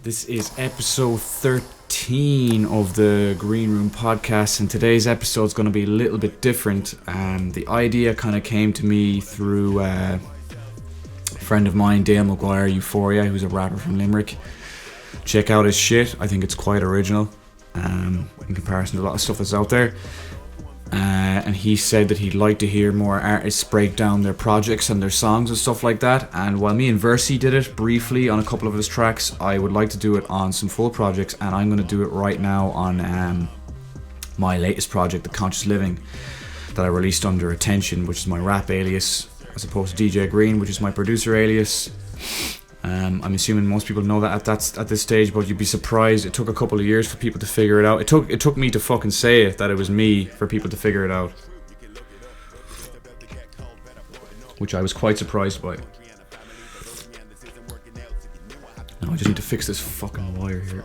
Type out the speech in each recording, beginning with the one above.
This is episode 13 of the Green Room podcast, and today's episode is going to be a little bit different. The idea kind of came to me through a friend of mine, Dale McGuire, Euphoria, who's a rapper from Limerick. Check out his shit. I think it's quite original in comparison to a lot of stuff that's out there. And he said that he'd like to hear more artists break down their projects and their songs and stuff like that. And while me and Versi did it briefly on a couple of his tracks, I would like to do it on some full projects, and I'm going to do it right now on my latest project, the Konscious Living, that I released under A10Sín, which is my rap alias, as opposed to DJ Green, which is my producer alias. I'm assuming most people know that at this stage, but you'd be surprised. It took a couple of years for people to figure it out. It took me to fucking say it, that it was me, for people to figure it out, which I was quite surprised by. Now I just need to fix this fucking wire here.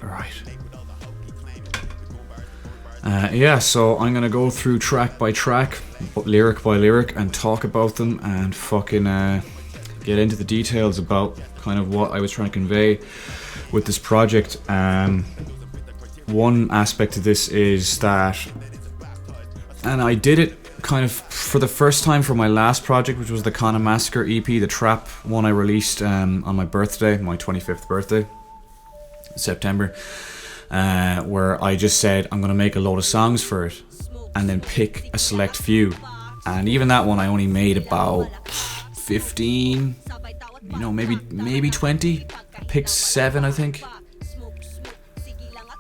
Alright. So I'm gonna go through track by track, lyric by lyric, and talk about them and fucking get into the details about kind of what I was trying to convey with this project. One aspect of this is that, and I did it kind of for the first time for my last project, which was the Kana Massacre EP, the trap one I released on my birthday, my 25th birthday, September. Where I just said I'm going to make a load of songs for it and then pick a select few. And even that one I only made about 15, maybe 20. I picked 7, I think.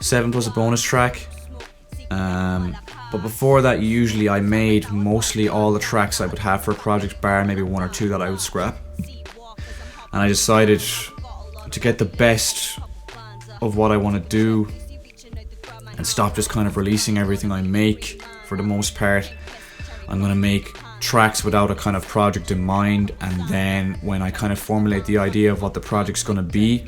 7 plus a bonus track. But before that, usually I made mostly all the tracks I would have for a project, bar maybe 1 or 2 that I would scrap. And I decided to get the best of what I want to do and stop just kind of releasing everything I make. For the most part, I'm going to make tracks without a kind of project in mind, and then when I kind of formulate the idea of what the project's going to be,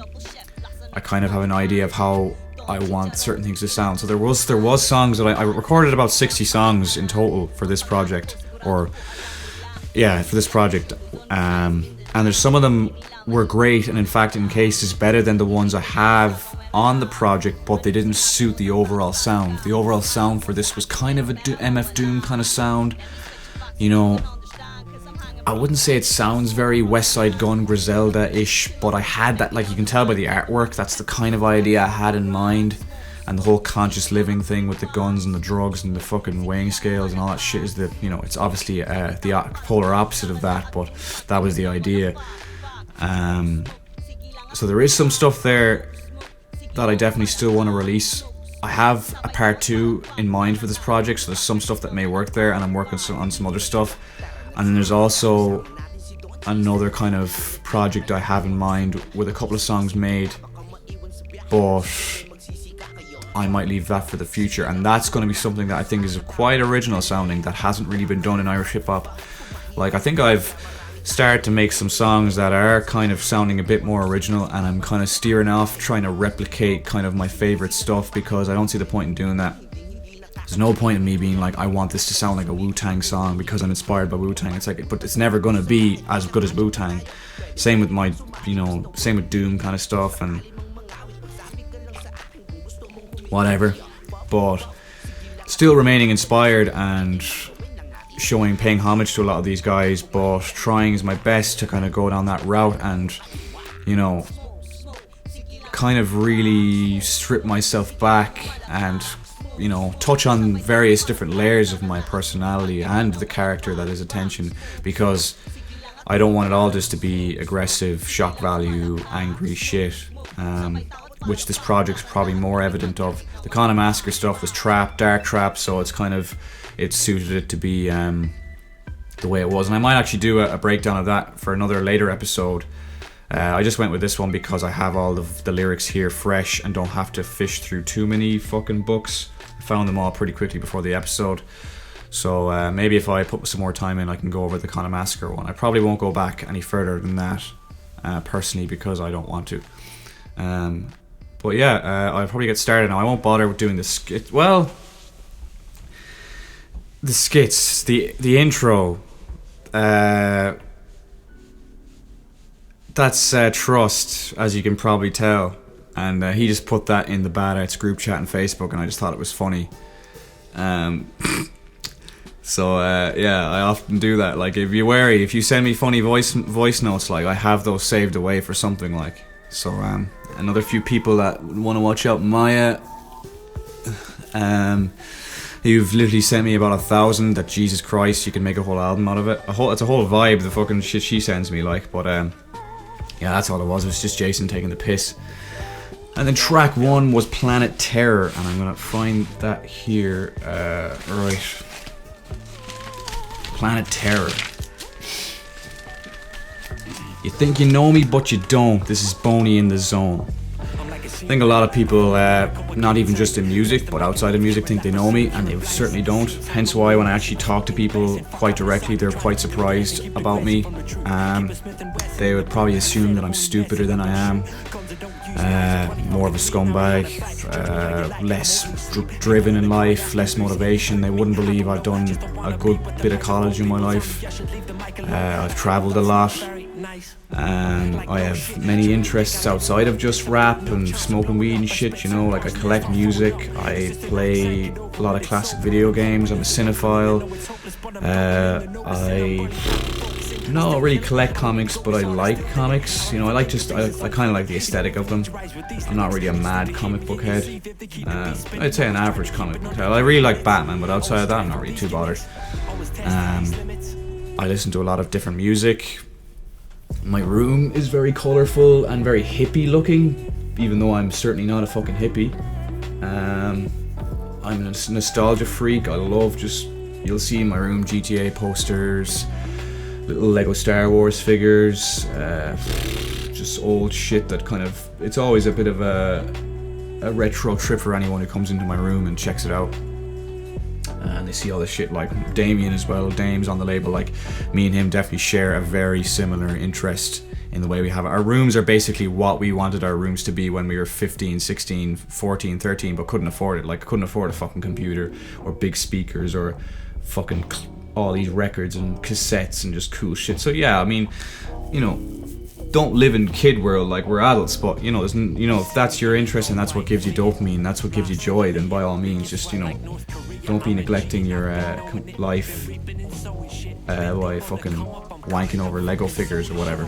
I kind of have an idea of how I want certain things to sound. So there was songs that I recorded about 60 songs in total for this project, and there's some of them were great, and in fact in cases better than the ones I have on the project, but they didn't suit the overall sound. The overall sound for this was kind of a MF Doom kind of sound. I wouldn't say it sounds very West Side Gun, Griselda-ish, but I had that, like you can tell by the artwork, that's the kind of idea I had in mind. And the whole conscious living thing with the guns and the drugs and the fucking weighing scales and all that shit is it's obviously the polar opposite of that, but that was the idea. So there is some stuff there that I definitely still want to release. I have a part 2 in mind for this project, so there's some stuff that may work there, and I'm working on some other stuff. And then there's also another kind of project I have in mind with a couple of songs made, but I might leave that for the future, and that's going to be something that I think is quite original sounding, that hasn't really been done in Irish hip-hop. Like, I think I've started to make some songs that are kind of sounding a bit more original, and I'm kind of steering off trying to replicate kind of my favourite stuff, because I don't see the point in doing that. There's no point in me being like, I want this to sound like a Wu-Tang song because I'm inspired by Wu-Tang. It's like, but it's never going to be as good as Wu-Tang. Same with same with Doom kind of stuff and whatever, but still remaining inspired and paying homage to a lot of these guys, but trying my best to kind of go down that route and kind of really strip myself back and touch on various different layers of my personality and the character that is A10Sín, because I don't want it all just to be aggressive, shock value, angry shit, which this project's probably more evident of. The Kana Massacre stuff was dark trap, so it suited it to be the way it was. And I might actually do a breakdown of that for another later episode. I just went with this one because I have all of the lyrics here fresh and don't have to fish through too many fucking books. I found them all pretty quickly before the episode. So maybe if I put some more time in, I can go over the Kana Massacre one. I probably won't go back any further than that, personally, because I don't want to. But yeah, I'll probably get started now. I won't bother with doing this. the skits, the intro, that's Trust, as you can probably tell, and he just put that in the Bad Arts group chat on Facebook, and I just thought it was funny. So yeah, I often do that. Like, if you're wary, if you send me funny voice notes, like, I have those saved away for something, like. So another few people that want to watch out, Maya. You've literally sent me about 1,000. That, Jesus Christ, you can make a whole album out of it. It's a whole vibe, the fucking shit she sends me, like. But yeah, that's all it was. It was just Jason taking the piss. And then track 1 was Planet Terror, and I'm gonna find that here. Right. Planet Terror. You think you know me, but you don't. This is Bony in the Zone. I think a lot of people, not even just in music, but outside of music, think they know me, and they certainly don't. Hence why when I actually talk to people quite directly, they're quite surprised about me. They would probably assume that I'm stupider than I am, more of a scumbag, less driven in life, less motivation. They wouldn't believe I've done a good bit of college in my life. I've travelled a lot. I have many interests outside of just rap and smoking weed and shit, you know. Like, I collect music, I play a lot of classic video games, I'm a cinephile. I don't really collect comics, but I like comics, you know. I kind of like the aesthetic of them. I'm not really a mad comic book head. I'd say an average comic book head. I really like Batman, but outside of that, I'm not really too bothered. I listen to a lot of different music. My room is very colourful and very hippie looking, even though I'm certainly not a fucking hippie. I'm a nostalgia freak. I love you'll see in my room GTA posters, little Lego Star Wars figures, just old shit that kind of, it's always a bit of a retro trip for anyone who comes into my room and checks it out. And they see all this shit, like Damien as well. Dame's on the label. Like, me and him definitely share a very similar interest in the way we have it. Our rooms are basically what we wanted our rooms to be when we were 15, 16, 14, 13, but couldn't afford it. Like, couldn't afford a fucking computer or big speakers or fucking all these records and cassettes and just cool shit. So yeah, I mean, you know, don't live in kid world, like, we're adults, but you know, if that's your interest and that's what gives you dopamine, that's what gives you joy, then by all means, just, you know, don't be neglecting your life by fucking wanking over Lego figures or whatever.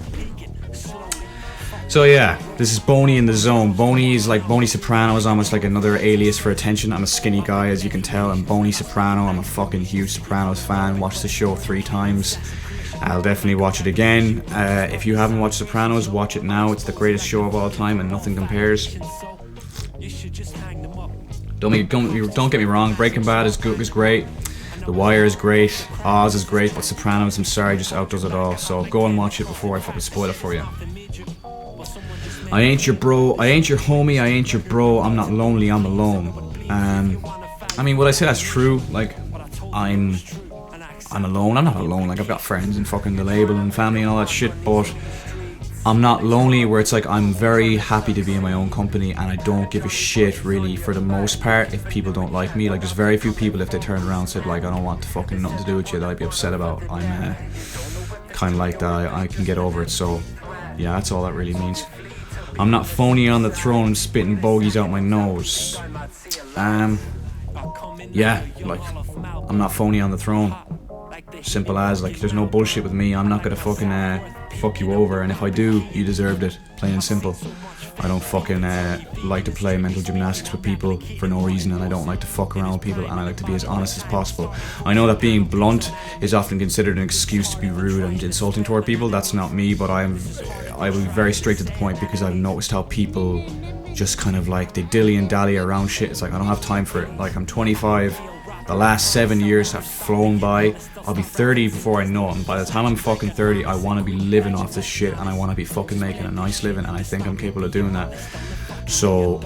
So yeah, this is Bony in the Zone. Bony is like, Bony Soprano is almost like another alias for attention. I'm a skinny guy, as you can tell. I'm Bony Soprano. I'm a fucking huge Sopranos fan. Watched the show 3 times. I'll definitely watch it again. If you haven't watched Sopranos, watch it now. It's the greatest show of all time and nothing compares. Don't get me wrong, Breaking Bad is great. The Wire is great. Oz is great, but Sopranos, I'm sorry, just outdoes it all. So go and watch it before I fucking spoil it for you. I ain't your bro, I ain't your homie, I ain't your bro. I'm not lonely, I'm alone. I mean, would I say that's true? Like, I'm alone. I'm not alone. Like, I've got friends and fucking the label and family and all that shit, but I'm not lonely where it's like I'm very happy to be in my own company and I don't give a shit really for the most part if people don't like me. Like, there's very few people, if they turned around and said like, I don't want fucking nothing to do with you, that I'd be upset about. I'm kind of like that. I can get over it. So yeah, that's all that really means. I'm not phony on the throne spitting bogeys out my nose. Yeah, like, I'm not phony on the throne. Simple as, like, there's no bullshit with me. I'm not gonna fucking fuck you over, and if I do, you deserved it, plain and simple. I don't fucking like to play mental gymnastics with people for no reason, and I don't like to fuck around with people, and I like to be as honest as possible. I know that being blunt is often considered an excuse to be rude and insulting toward people. That's not me, but I will be very straight to the point, because I've noticed how people just kind of like, they dilly and dally around shit. It's like, I don't have time for it. Like, I'm 25. The last 7 years have flown by. I'll be 30 before I know it, and by the time I'm fucking 30, I want to be living off this shit, and I want to be fucking making a nice living, and I think I'm capable of doing that. So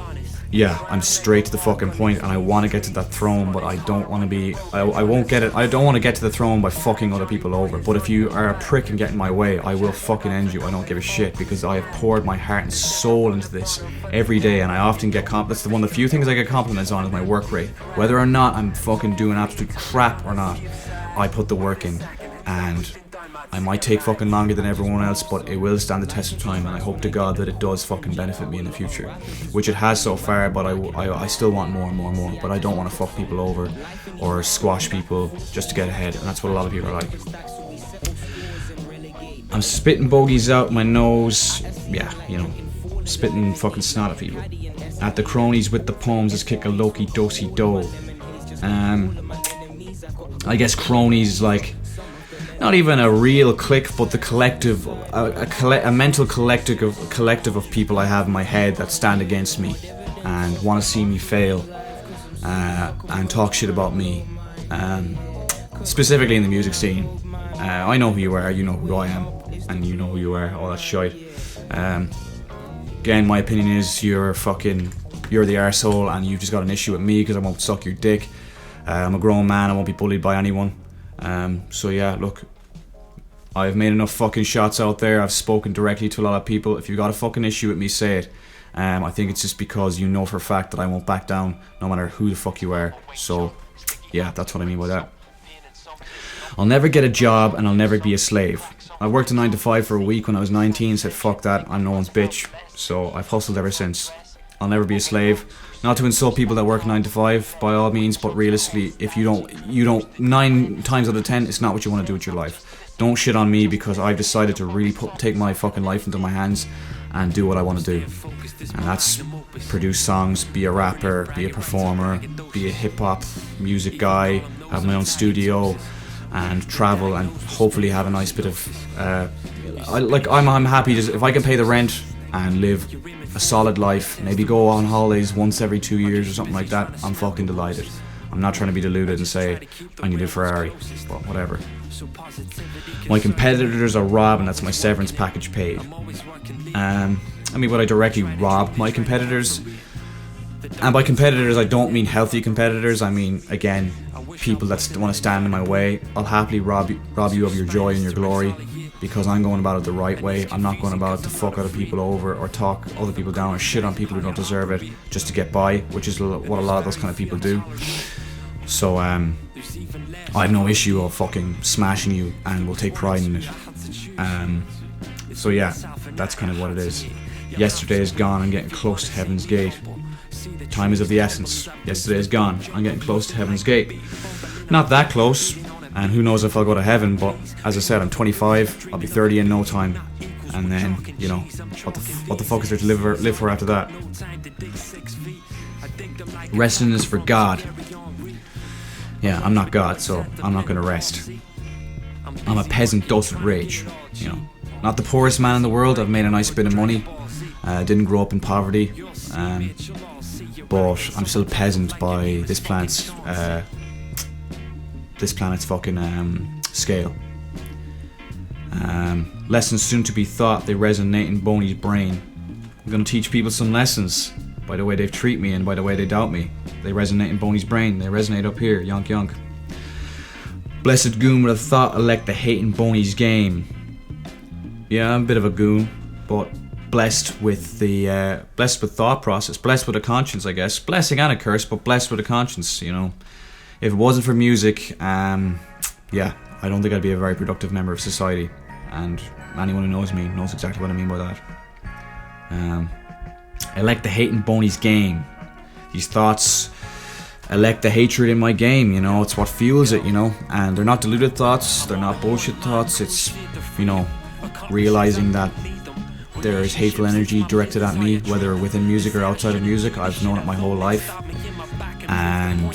yeah, I'm straight to the fucking point, and I want to get to that throne, but I don't want to be. I won't get it. I don't want to get to the throne by fucking other people over. But if you are a prick and get in my way, I will fucking end you. I don't give a shit, because I have poured my heart and soul into this every day, and I often get that's one of the few things I get compliments on is my work rate. Whether or not I'm fucking doing absolute crap or not, I put the work in, and I might take fucking longer than everyone else, but it will stand the test of time, and I hope to God that it does fucking benefit me in the future, which it has so far. But I still want more and more and more, but I don't want to fuck people over or squash people just to get ahead, and that's what a lot of people are like. I'm spitting bogeys out my nose, yeah, you know, spitting fucking snot at people. At the cronies with the poems, let's kick a Loki dosey do. I guess cronies like not even a real clique, but the collective, a mental collective of people I have in my head that stand against me and want to see me fail, and talk shit about me, specifically in the music scene. I know who you are, you know who I am, and you know who you are, all that shite. Again, my opinion is you're the arsehole, and you've just got an issue with me because I won't suck your dick. I'm a grown man, I won't be bullied by anyone. So yeah, look, I've made enough fucking shots out there. I've spoken directly to a lot of people. If you've got a fucking issue with me, say it. I think it's just because you know for a fact that I won't back down no matter who the fuck you are. So yeah, that's what I mean by that. I'll never get a job, and I'll never be a slave. I worked a 9 to 5 for a week when I was 19, said fuck that, I'm no one's bitch. So I've hustled ever since. I'll never be a slave. Not to insult people that work 9 to 5 by all means, but realistically, if you don't 9 times out of 10, it's not what you want to do with your life. Don't shit on me because I've decided to really take my fucking life into my hands and do what I want to do. And that's produce songs, be a rapper, be a performer, be a hip hop music guy, have my own studio, and travel, and hopefully have a nice bit of I'm happy just if I can pay the rent and live a solid life, maybe go on holidays once every 2 years or something like that, I'm fucking delighted. I'm not trying to be deluded and say I need a Ferrari, but whatever. My competitors are robbed, and that's my severance package paid. Would I directly rob my competitors? And by competitors, I don't mean healthy competitors. I mean, again, people that want to stand in my way. I'll happily rob you of your joy and your glory, because I'm going about it the right way. I'm not going about it to fuck other people over or talk other people down or shit on people who don't deserve it just to get by, which is what a lot of those kind of people do. So I have no issue of fucking smashing you, and will take pride in it. So yeah, that's kind of what it is. Yesterday is gone, I'm getting close to Heaven's Gate. Time is of the essence. Yesterday is gone, I'm getting close to Heaven's Gate. Not that close, and who knows if I'll go to heaven, but as I said, I'm 25, I'll be 30 in no time. And then, you know, what the fuck is there to live for after that? Resting is for God. Yeah, I'm not God, so I'm not gonna rest. I'm a peasant dosed with rage, you know. Not the poorest man in the world, I've made a nice bit of money. Didn't grow up in poverty, but I'm still a peasant by this planet's fucking scale. Lessons soon to be thought, they resonate in Bony's brain. I'm gonna teach people some lessons by the way they treat me and by the way they doubt me. They resonate in Bony's brain, they resonate up here, yonk yonk. Blessed goon with a thought, elect the hate in Bony's game. Yeah, I'm a bit of a goon, but blessed with thought process, blessed with a conscience, I guess. Blessing and a curse, but blessed with a conscience, you know. If it wasn't for music, yeah, I don't think I'd be a very productive member of society. And anyone who knows me knows exactly what I mean by that. Elect the hate in Bony's game. These thoughts elect the hatred in my game, you know, it's what fuels it, you know. And they're not deluded thoughts, they're not bullshit thoughts, it's, you know, realizing that there is hateful energy directed at me, whether within music or outside of music. I've known it my whole life, and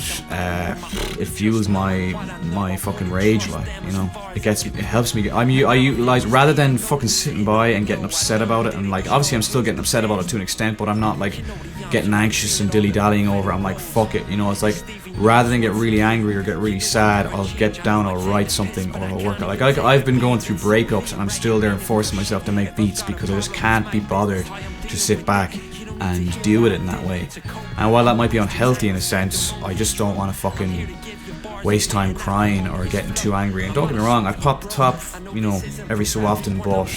it fuels my fucking rage, like, you know. It helps me. I utilize, rather than fucking sitting by and getting upset about it, and like, obviously I'm still getting upset about it to an extent, but I'm not like getting anxious and dilly-dallying over it. I'm like, fuck it, you know. It's like, rather than get really angry or get really sad, I'll get down, I'll write something, or I'll work out. Like I've been going through breakups, and I'm still there and forcing myself to make beats because I just can't be bothered to sit back and deal with it in that way. And while that might be unhealthy in a sense, I just don't want to fucking waste time crying or getting too angry. And don't get me wrong, I pop the top, every so often, but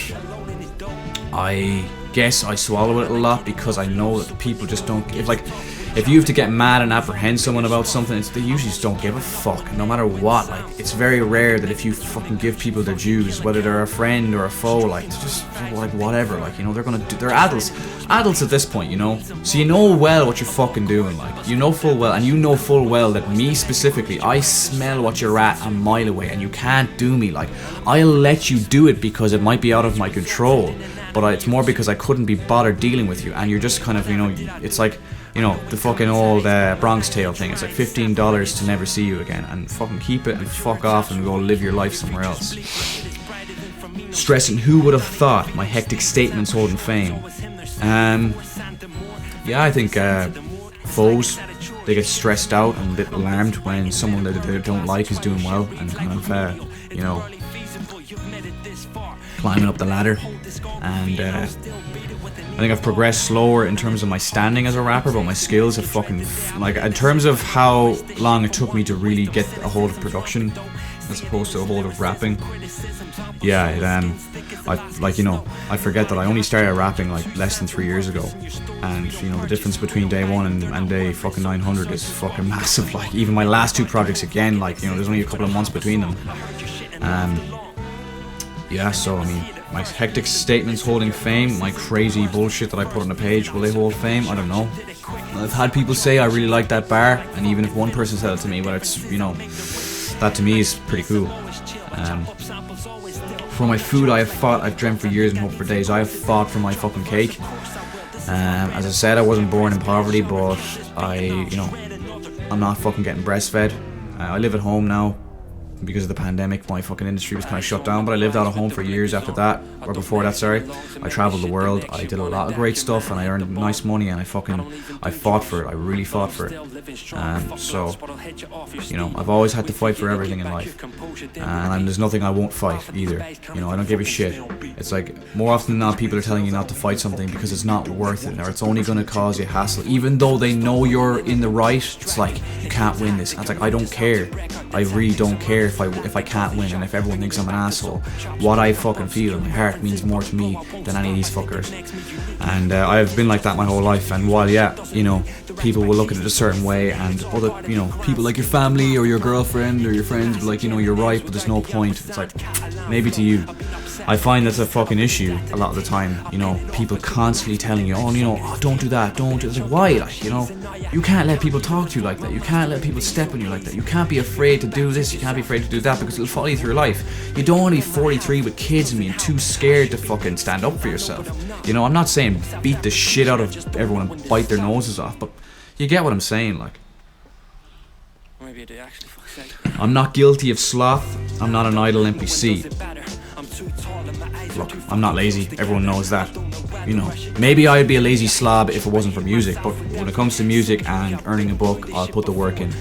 I guess I swallow it a lot because I know that people just don't. If you have to get mad and apprehend someone about something, they usually just don't give a fuck, no matter what. Like, it's very rare that if you fucking give people their dues, whether they're a friend or a foe, like, just like whatever, like, they're gonna do. They're adults at this point, so you know well what you're fucking doing, like, you know full well that me specifically, I smell what you're at a mile away, and you can't do me. Like, I'll let you do it because it might be out of my control, but it's more because I couldn't be bothered dealing with you, and you're just kind of, it's like, the fucking old Bronx Tale thing. It's like $15 to never see you again, and fucking keep it and fuck off and go live your life somewhere else. Stressing, who would have thought? My hectic statements holding fame. Yeah, I think foes, they get stressed out and a bit alarmed when someone that they don't like is doing well and kind of, climbing up the ladder. And I think I've progressed slower in terms of my standing as a rapper, but my skills have fucking, in terms of how long it took me to really get a hold of production as opposed to a hold of rapping. Yeah, I forget that I only started rapping like less than 3 years ago, and the difference between day one and day fucking 900 is fucking massive. Like, even my last two projects again, there's only a couple of months between them. Yeah, so my hectic statements holding fame, my crazy bullshit that I put on the page, will they hold fame? I don't know. I've had people say I really like that bar, and even if one person said it to me, well, it's, that to me is pretty cool. For my food, I've dreamt for years and hoped for days. I have fought for my fucking cake. As I said, I wasn't born in poverty, but I'm not fucking getting breastfed. I live at home now. Because of the pandemic, my fucking industry was kind of shut down, but I lived out of home for years after that, or before that, sorry. I travelled the world, I did a lot of great stuff, and I earned nice money, and I fought for it, I really fought for it. So, I've always had to fight for everything in life, and there's nothing I won't fight either. I don't give a shit. It's like, more often than not, people are telling you not to fight something because it's not worth it, or it's only going to cause you hassle, even though they know you're in the right. It's like, you can't win this. And it's like, I don't care. I really don't care if I can't win, and if everyone thinks I'm an asshole. What I fucking feel in my heart means more to me than any of these fuckers. And I've been like that my whole life. And while people will look at it a certain way, and other people like your family or your girlfriend or your friends will be like, you're right, but there's no point. It's like, maybe to you. I find that's a fucking issue a lot of the time. People constantly telling you, oh, don't do that, don't. It's like, why? You can't let people talk to you like that. You can't let people step on you like that. You can't be afraid to do this. You can't be afraid to do that, because it'll follow you through life. You don't want to be 43 with kids and being too scared to fucking stand up for yourself. I'm not saying beat the shit out of everyone and bite their noses off, but you get what I'm saying, like. I'm not guilty of sloth. I'm not an idle NPC. Look, I'm not lazy. Everyone knows that. Maybe I'd be a lazy slob if it wasn't for music, but when it comes to music and earning a buck, I'll put the work in.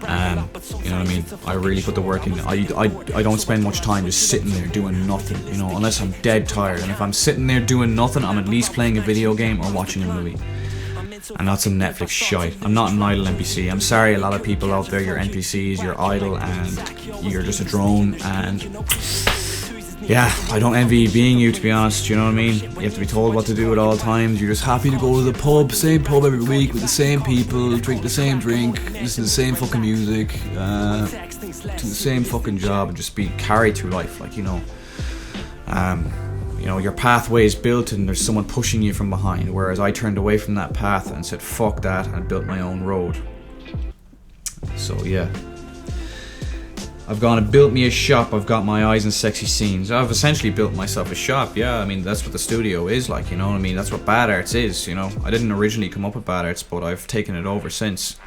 You know what I mean? I really put the work in. I don't spend much time just sitting there doing nothing, unless I'm dead tired. And if I'm sitting there doing nothing, I'm at least playing a video game or watching a movie. And not some Netflix shite. I'm not an idle NPC. I'm sorry, a lot of people out there, you're NPCs, you're idle, and you're just a drone, and yeah, I don't envy being you, to be honest, you know what I mean? You have to be told what to do at all times. You're just happy to go to the pub, same pub every week, with the same people, drink the same drink, listen to the same fucking music, do the same fucking job, and just be carried through life, your pathway is built and there's someone pushing you from behind, whereas I turned away from that path and said fuck that and built my own road. So yeah, I've gone and built me a shop. I've got my eyes on sexy scenes. I've essentially built myself a shop. Yeah, that's what the studio is like, that's what Bad Arts is, I didn't originally come up with Bad Arts, but I've taken it over since,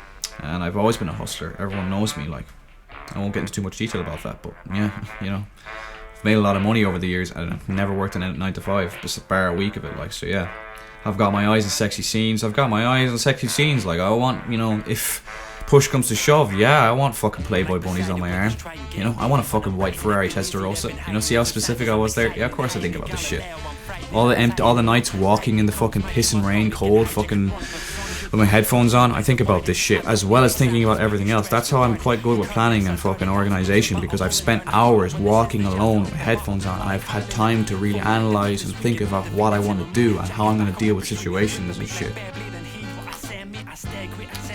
and I've always been a hustler. Everyone knows me, I won't get into too much detail about that, but yeah, I've made a lot of money over the years, and I've never worked in a 9 to 5, just a bar a week of it, so yeah. I've got my eyes on sexy scenes. I want, if push comes to shove, yeah, I want fucking Playboy bunnies on my arm. You know, I want a fucking white Ferrari Testarossa. You know, see how specific I was there? Yeah, of course I think about this shit. All the nights walking in the fucking piss and rain, cold, fucking with my headphones on, I think about this shit as well as thinking about everything else. That's how I'm quite good with planning and fucking organisation, because I've spent hours walking alone with headphones on, and I've had time to really analyse and think about what I want to do and how I'm going to deal with situations and shit.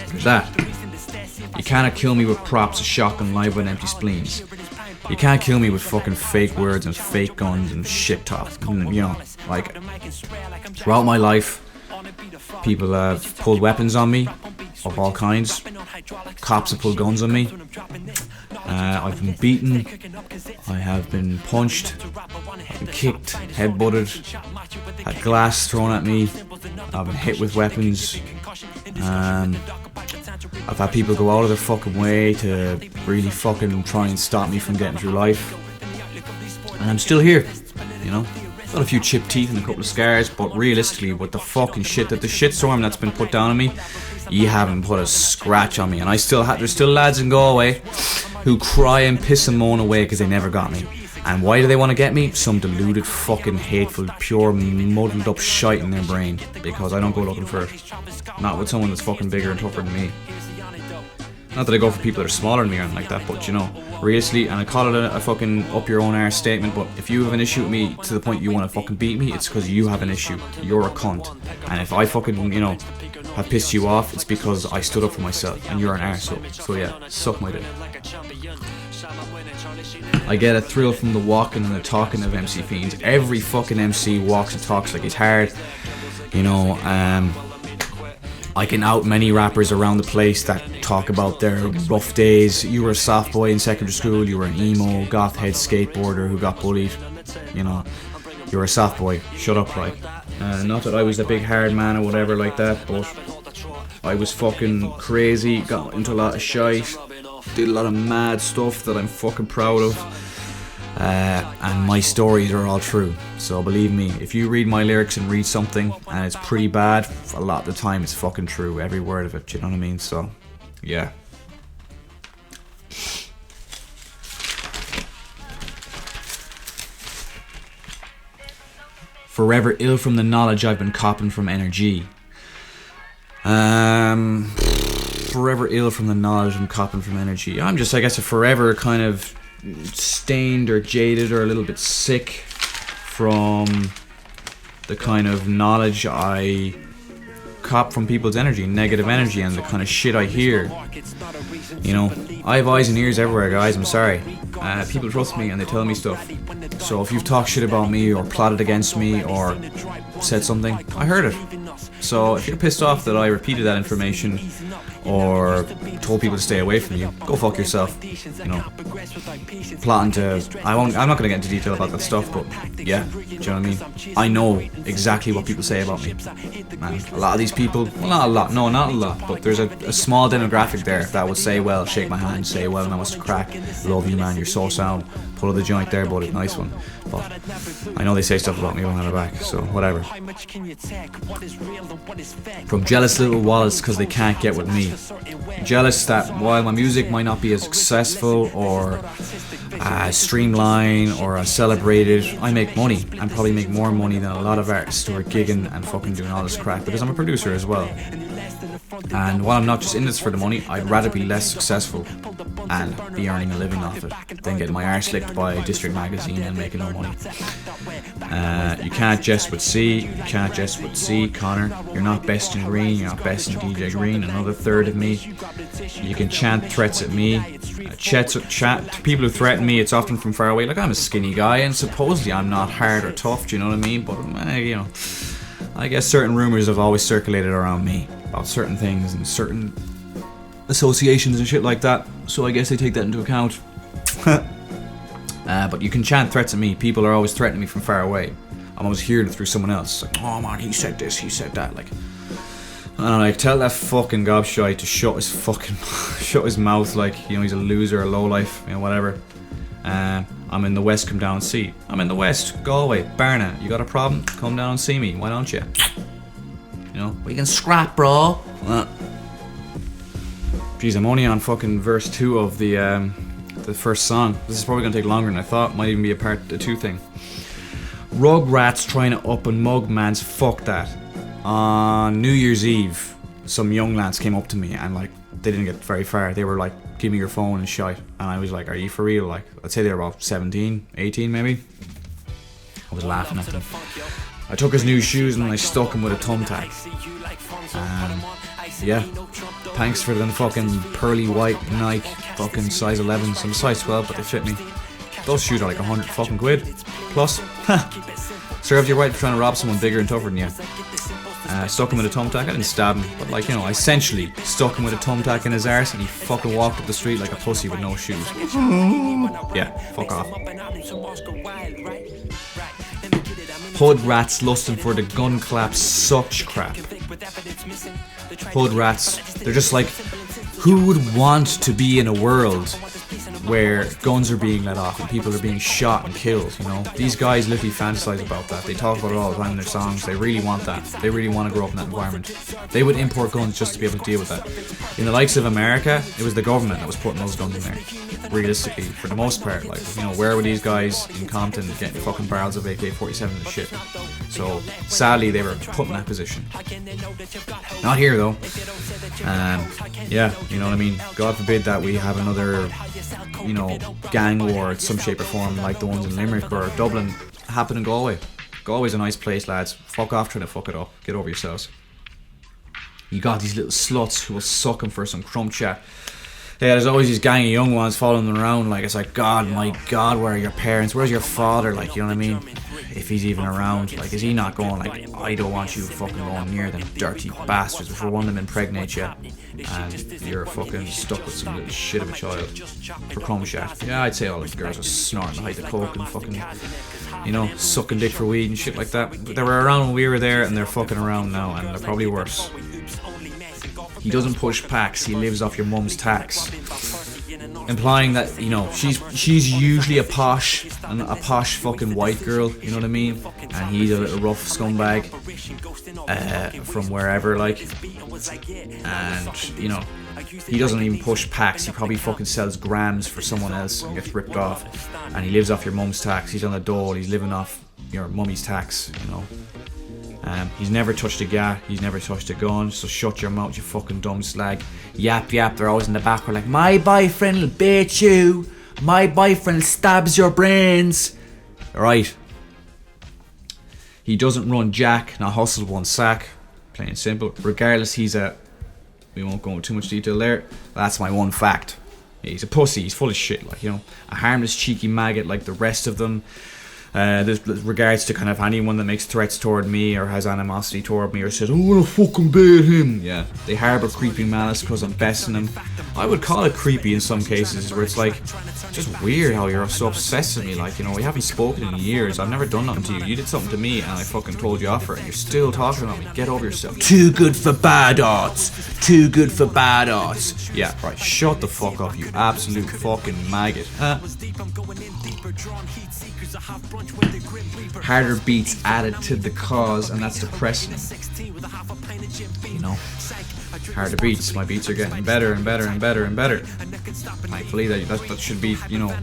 There's that. You cannot kill me with props, a shotgun, live with empty spleens. You can't kill me with fucking fake words and fake guns and shit talk. You know, like, throughout my life, people have pulled weapons on me of all kinds. Cops have pulled guns on me. I've been beaten. I have been punched. I've been kicked, head-butted, had glass thrown at me. I've been hit with weapons. I've had people go out of their fucking way to really fucking try and stop me from getting through life. And I'm still here, you know. Got a few chipped teeth and a couple of scars, but realistically, with the fucking shit, the shitstorm that's been put down on me, you haven't put a scratch on me. And there's still lads in Galway who cry and piss and moan away because they never got me. And why do they want to get me? Some deluded, fucking hateful, pure, muddled up shite in their brain. Because I don't go looking for it. Not with someone that's fucking bigger and tougher than me. Not that I go for people that are smaller than me or anything like that, but you know, realistically, and I call it a fucking up your own arse statement, but if you have an issue with me to the point you want to fucking beat me, it's because you have an issue. You're a cunt. And if I fucking, you know, have pissed you off, it's because I stood up for myself and you're an arsehole. So yeah, suck my dick. I get a thrill from the walking and the talking of MC Fiends. Every fucking MC walks and talks like he's hard. You know, I can out many rappers around the place that talk about their rough days. You were a soft boy in secondary school, you were an emo, goth head skateboarder who got bullied. You know, you were a soft boy. Shut up, like. Not that I was a big hard man or whatever like that, but I was fucking crazy, got into a lot of shite, did a lot of mad stuff that I'm fucking proud of. And my stories are all true, so believe me, if you read my lyrics and read something and it's pretty bad, a lot of the time it's fucking true, every word of it, you know what I mean? So yeah. Forever ill from the knowledge I've been copping from energy. Forever ill from the knowledge I'm copping from energy. I'm just, I guess, a forever kind of stained or jaded or a little bit sick from the kind of knowledge I cop from people's energy, negative energy, and the kind of shit I hear. You know, I have eyes and ears everywhere, guys, I'm sorry. People trust me and they tell me stuff. So if you've talked shit about me or plotted against me or said something, I heard it. So if you're pissed off that I repeated that information or told people to stay away from you, go fuck yourself. You know, plotting to, I'm not going to get into detail about that stuff, but yeah, do you know what I mean? I know exactly what people say about me. Man, a lot of these people, well, not a lot, no, not a lot, but there's a small demographic there that would say, well, shake my hand, say, well, now what's the crack, love you, man, you're so sound, pull of the joint there, buddy, nice one. But I know they say stuff about me behind my back, so whatever. From jealous little wallets because they can't get with me. Jealous that while my music might not be as successful or streamlined or as celebrated, I make money and probably make more money than a lot of artists who are gigging and fucking doing all this crap, because I'm a producer as well. And while I'm not just in this for the money, I'd rather be less successful and be earning a living off it than getting my arse licked by District Magazine and making no money. You can't jest with C, you can't jest with C, Connor. You're not best in green, you're not best in DJ Green, another third of me. You can chant threats at me. People who threaten me, it's often from far away. Like, I'm a skinny guy and supposedly I'm not hard or tough, do you know what I mean? But, you know, I guess certain rumours have always circulated around me about certain things and certain associations and shit like that, so I guess they take that into account. But you can chant threats at me. People are always threatening me from far away. I'm always hearing it through someone else. Like, oh man, he said this, he said that. Like, I don't know, like, tell that fucking gobshite to shut his fucking shut his mouth. Like, you know, he's a loser, a lowlife, you know, whatever. I'm in the West, come down and see. I'm in the West, Galway, Barna. You got a problem? Come down and see me. Why don't you? You know, we can scrap, bro. Do Geez, I'm only on fucking verse 2 of the first song. This is probably gonna take longer than I thought. Might even be a part 2 thing. Rugrats trying to up and mug mans, fuck that. On New Year's Eve, some young lads came up to me and like, they didn't get very far. They were like, give me your phone and shite. And I was like, are you for real? Like, I'd say they were about 17, 18 maybe. I was laughing at them. I took his new shoes and I stuck him with a thumbtack. Yeah, thanks for them fucking pearly white Nike fucking size 11s. I'm a size 12, but they fit me. Those shoes are like 100 fucking quid. Plus, served you right for trying to rob someone bigger and tougher than you. Stuck him with a thumbtack. I didn't stab him, but like, you know, I essentially stuck him with a thumbtack in his arse and he fucking walked up the street like a pussy with no shoes. Yeah, fuck off. Hood rats lusting for the gun clap such crap. Hood rats, they're just like, who would want to be in a world where guns are being let off and people are being shot and killed, you know? These guys literally fantasize about that. They talk about it all the time in their songs. They really want that. They really want to grow up in that environment. They would import guns just to be able to deal with that. In the likes of America, it was the government that was putting those guns in there. Realistically, for the most part, like, you know, where were these guys in Compton getting fucking barrels of AK-47 and shit? So, sadly, they were put in that position. Not here, though. Yeah, you know what I mean? God forbid that we have another, you know, gang war in some shape or form like the ones in Limerick or Dublin happen in Galway. Galway's a nice place, lads. Fuck off trying to fuck it up. Get over yourselves. You got these little sluts who will suck them for some crumb chat. Yeah, there's always these gang of young ones following them around. Like, it's like, God, my God, where are your parents? Where's your father? Like, you know what I mean? If he's even around. Like, is he not going, like, I don't want you fucking going near them dirty bastards before one of them impregnate you and you're fucking stuck with some little shit of a child for crumb chat. Yeah, I'd say all the girls are snorting the height of coke and fucking, you know, sucking dick for weed and shit like that. But they were around when we were there and they're fucking around now and they're probably worse. He doesn't push packs, he lives off your mum's tax. Implying that, you know, she's usually a posh fucking white girl, you know what I mean? And he's a little rough scumbag from wherever, like. And, you know, he doesn't even push packs, he probably fucking sells grams for someone else and gets ripped off. And he lives off your mum's tax, he's on a dole, he's living off your mummy's tax, you know. He's never touched a gat, he's never touched a gun, so shut your mouth, you fucking dumb slag. Yap, they're always in the background like, my boyfriend will beat you, my boyfriend stabs your brains. Right. He doesn't run jack, not hustle one sack, plain and simple. Regardless, we won't go into too much detail there, that's my one fact. He's a pussy, he's full of shit, like, you know, a harmless cheeky maggot like the rest of them. There's regards to kind of anyone that makes threats toward me or has animosity toward me or says, I'm gonna fucking beat him. Yeah, they harbour creeping malice because I'm besting them. I would call it creepy in some cases where it's like, just weird how you're so obsessed with me. Like, you know, we haven't spoken in years. I've never done nothing to you. You did something to me and I fucking told you off for it. And you're still talking about me. Get over yourself. Too good for bad arts. Too good for bad arts. Yeah, right. Shut the fuck up, you absolute fucking maggot. Harder beats added to the cause, and that's depressing. You know, harder beats. My beats are getting better and better and better and better. Thankfully, that should be, you know,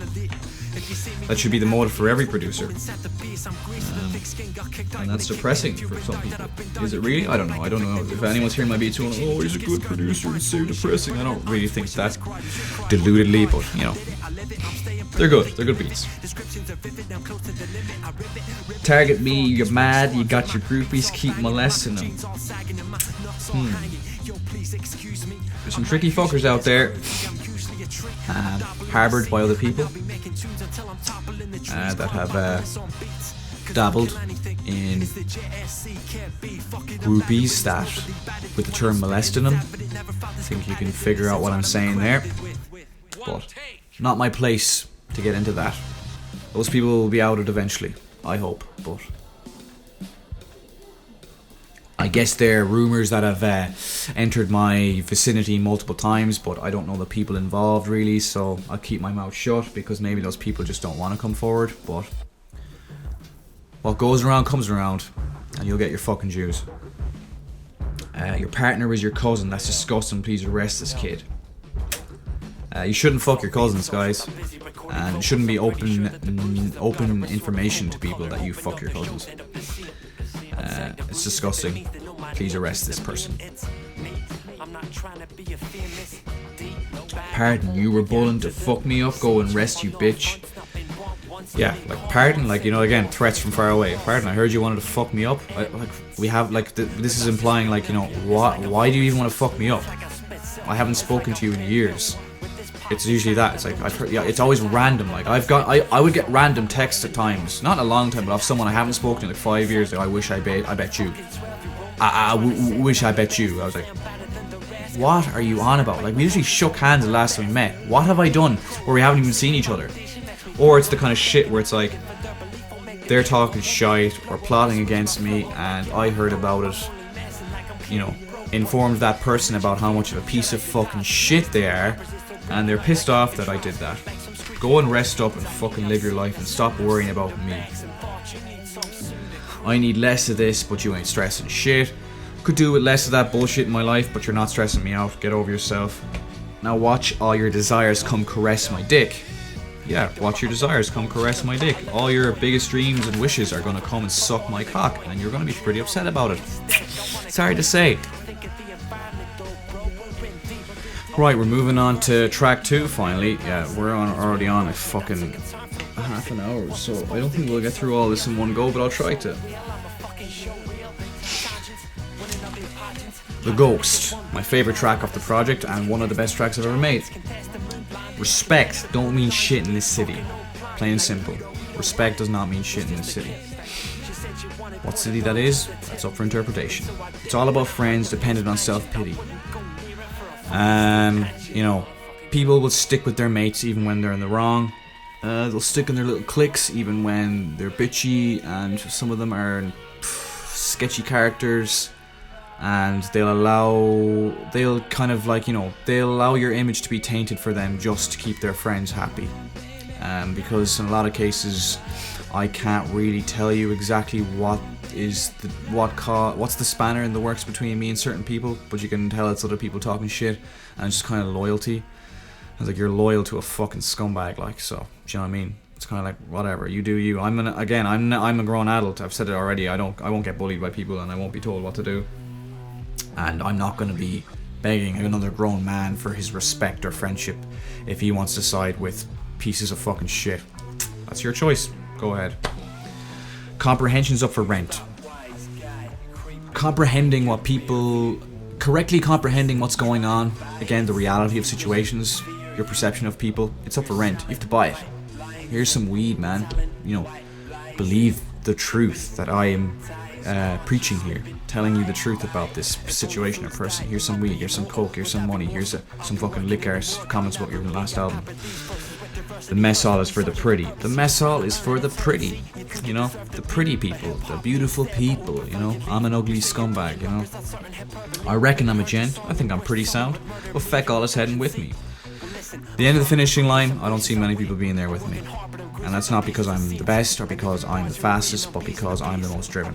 that should be the motive for every producer. And that's depressing for some people. Is it really? I don't know. If anyone's hearing my beats going, oh, he's a good producer, it's so depressing. I don't really think that deludedly, but, you know, they're good. They're good beats. Target me, you're mad, you got your groupies, keep molesting them. There's some tricky fuckers out there, harboured by other people, that have dabbled in groupies that, with the term molesting them. I think you can figure out what I'm saying there, but not my place to get into that. Those people will be outed eventually, I hope, but I guess there are rumours that have entered my vicinity multiple times, but I don't know the people involved really, so I'll keep my mouth shut because maybe those people just don't want to come forward. But what goes around comes around, and you'll get your fucking dues. Your partner is your cousin, that's disgusting, please arrest this kid. You shouldn't fuck your cousins, guys, and it shouldn't be open information to people that you fuck your cousins. It's disgusting. Please arrest this person. Pardon, you were bullying to fuck me up. Go and rest, you bitch. Yeah, like pardon, like, you know, again, threats from far away. Pardon, I heard you wanted to fuck me up. This is implying, like, you know, why do you even want to fuck me up? I haven't spoken to you in years. It's usually that. It's like, I've heard, yeah, it's always random. Like, I would get random texts at times, not in a long time, but of someone I haven't spoken to in like 5 years. Like, I wish I bet you. I wish I bet you. I was like, what are you on about? Like, we usually shook hands the last time we met. What have I done where we haven't even seen each other? Or it's the kind of shit where it's like, they're talking shite or plotting against me, and I heard about it, you know, informed that person about how much of a piece of fucking shit they are, and they're pissed off that I did that. Go and rest up and fucking live your life and stop worrying about me. I need less of this, but you ain't stressing shit. Could do with less of that bullshit in my life, but you're not stressing me out. Get over yourself. Now watch all your desires come caress my dick. Yeah, watch your desires come caress my dick. All your biggest dreams and wishes are gonna come and suck my cock, and you're gonna be pretty upset about it. Sorry to say. Right, we're moving on to track 2 finally. Yeah, we're already on a fucking half an hour, so I don't think we'll get through all this in one go, but I'll try to. The Ghost, my favourite track off the project and one of the best tracks I've ever made. Respect don't mean shit in this city. Plain and simple. Respect does not mean shit in this city. What city that is, that's up for interpretation. It's all about friends dependent on self-pity. You know, people will stick with their mates even when they're in the wrong. They'll stick in their little cliques even when they're bitchy, and some of them are sketchy characters, and they'll kind of like, you know, they'll allow your image to be tainted for them just to keep their friends happy. Because in a lot of cases, I can't really tell you exactly what's the spanner in the works between me and certain people, but you can tell it's other people talking shit, and it's just kind of loyalty. It's like, you're loyal to a fucking scumbag, like, so, do you know what I mean? It's kind of like, whatever, you do you. I'm a grown adult. I've said it already. I won't get bullied by people, and I won't be told what to do. And I'm not going to be begging another grown man for his respect or friendship if he wants to side with pieces of fucking shit. That's your choice. Go ahead. Comprehension's up for rent. Correctly comprehending what's going on, again, the reality of situations, your perception of people, it's up for rent. You have to buy it. Here's some weed, man. You know, believe the truth that I am preaching here, telling you the truth about this situation or person. Here's some weed, here's some coke, here's some money, here's some fucking liquors, comments about your last album. The mess hall is for the pretty. The mess hall is for the pretty, you know, the pretty people, the beautiful people, you know. I'm an ugly scumbag, you know. I reckon I'm a gent, I think I'm pretty sound, but feck all is heading with me. The end of the finishing line, I don't see many people being there with me. And that's not because I'm the best or because I'm the fastest, but because I'm the most driven.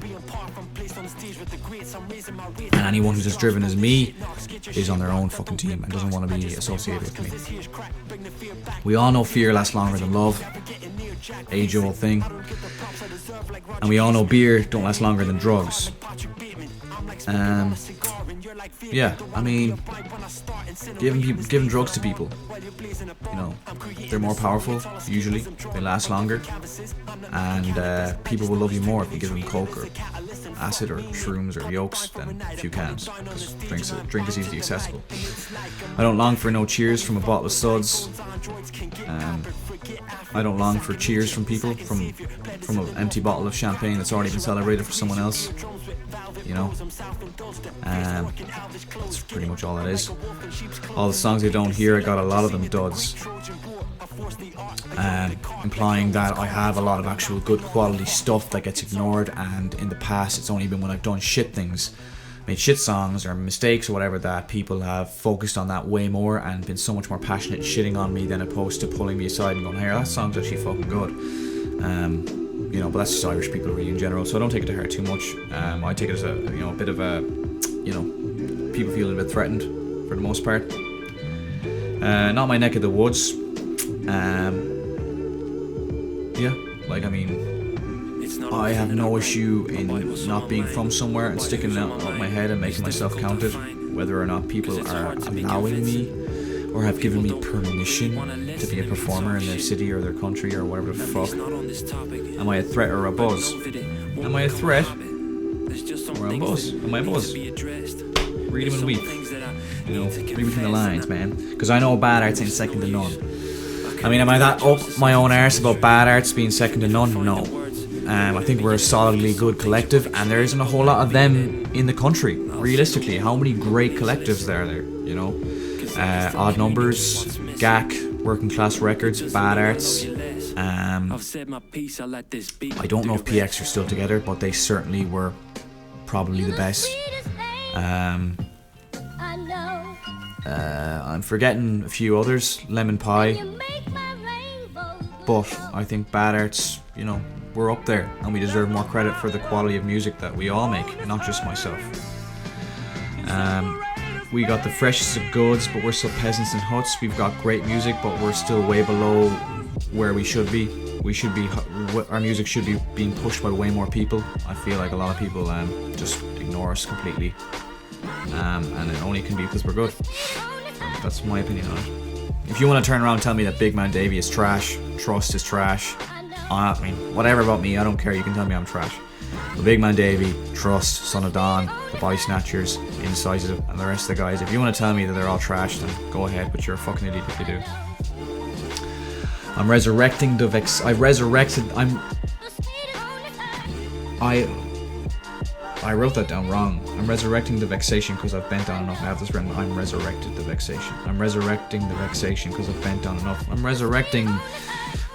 And anyone who's as driven as me is on their own fucking team and doesn't want to be associated with me. We all know fear lasts longer than love. Age-old thing. And we all know beer don't last longer than drugs. Yeah, I mean, giving drugs to people, you know, they're more powerful, usually, they last longer, and people will love you more if you give them coke or acid or shrooms or yokes than if you can't, because drink is easily accessible. I don't long for no cheers from a bottle of suds. I don't long for cheers from people from an empty bottle of champagne that's already been celebrated for someone else. You know, that's pretty much all that is. All the songs I don't hear, I got a lot of them duds, implying that I have a lot of actual good quality stuff that gets ignored, and in the past it's only been when I've done shit things, made shit songs or mistakes or whatever, that people have focused on that way more and been so much more passionate shitting on me than opposed to pulling me aside and going, hey, that song's actually fucking good. You know, but that's just Irish people really in general, so I don't take it to heart too much. I take it as a, you know, a bit of a, you know, people feeling a bit threatened for the most part. Not my neck of the woods. Yeah, like, I mean, I have no issue in not being from somewhere and sticking it out my head and making myself counted, whether or not people are allowing me or have given me permission to be a performer in their city or their country or whatever the fuck. Am I a threat or a buzz? Am I a threat or a buzz? Am I a buzz? Read them and weep. You know, read between the lines, man. Because I know bad arts ain't second to none. I mean, am I that up my own arse about bad arts being second to none? No. I think we're a solidly good collective, and there isn't a whole lot of them in the country. Realistically, how many great collectives are there? You know, Odd Numbers, GAC, Working Class Records, Bad Arts. I don't know if PX are still together, but they certainly were probably the best. I'm forgetting a few others, Lemon Pie, but I think Bad Arts, you know, we're up there, and we deserve more credit for the quality of music that we all make, not just myself. We got the freshest of goods, but we're still peasants in huts. We've got great music, but we're still way below where we should be. Our music should be being pushed by way more people. I feel like a lot of people just ignore us completely, and it only can be because we're good. That's my opinion on it. If you want to turn around and tell me that Big Man Davey is trash, Trust is trash, I mean, whatever about me, I don't care. You can tell me I'm trash. But Big Man Davey, Trust, Son of Dawn, the Body Snatchers, Indecisive, and the rest of the guys, if you want to tell me that they're all trash, then go ahead, but you're a fucking idiot if you do. I'm resurrecting the I wrote that down wrong. I'm resurrecting the vexation because I've bent down enough. I have this written. I'm resurrected the vexation. I'm resurrecting the vexation because I've bent down enough. I'm resurrecting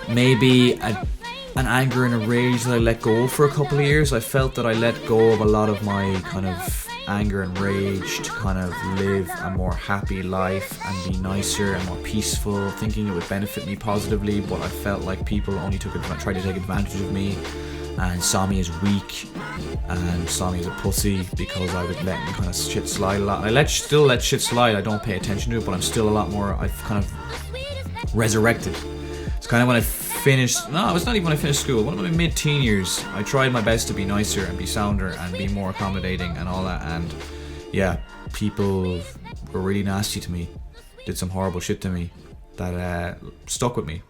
maybe an anger and a rage that I let go for a couple of years. I felt that I let go of a lot of my kind of anger and rage to kind of live a more happy life and be nicer and more peaceful, thinking it would benefit me positively, but I felt like people only tried to take advantage of me and saw me as weak and saw me as a pussy because I was letting kind of shit slide a lot. I still let shit slide. I don't pay attention to it, but I'm still a lot more. I've kind of resurrected. It's kind of when I finished. No, it's not even when I finished school. One of my mid-teen years, I tried my best to be nicer and be sounder and be more accommodating and all that. And yeah, people were really nasty to me. Did some horrible shit to me that stuck with me.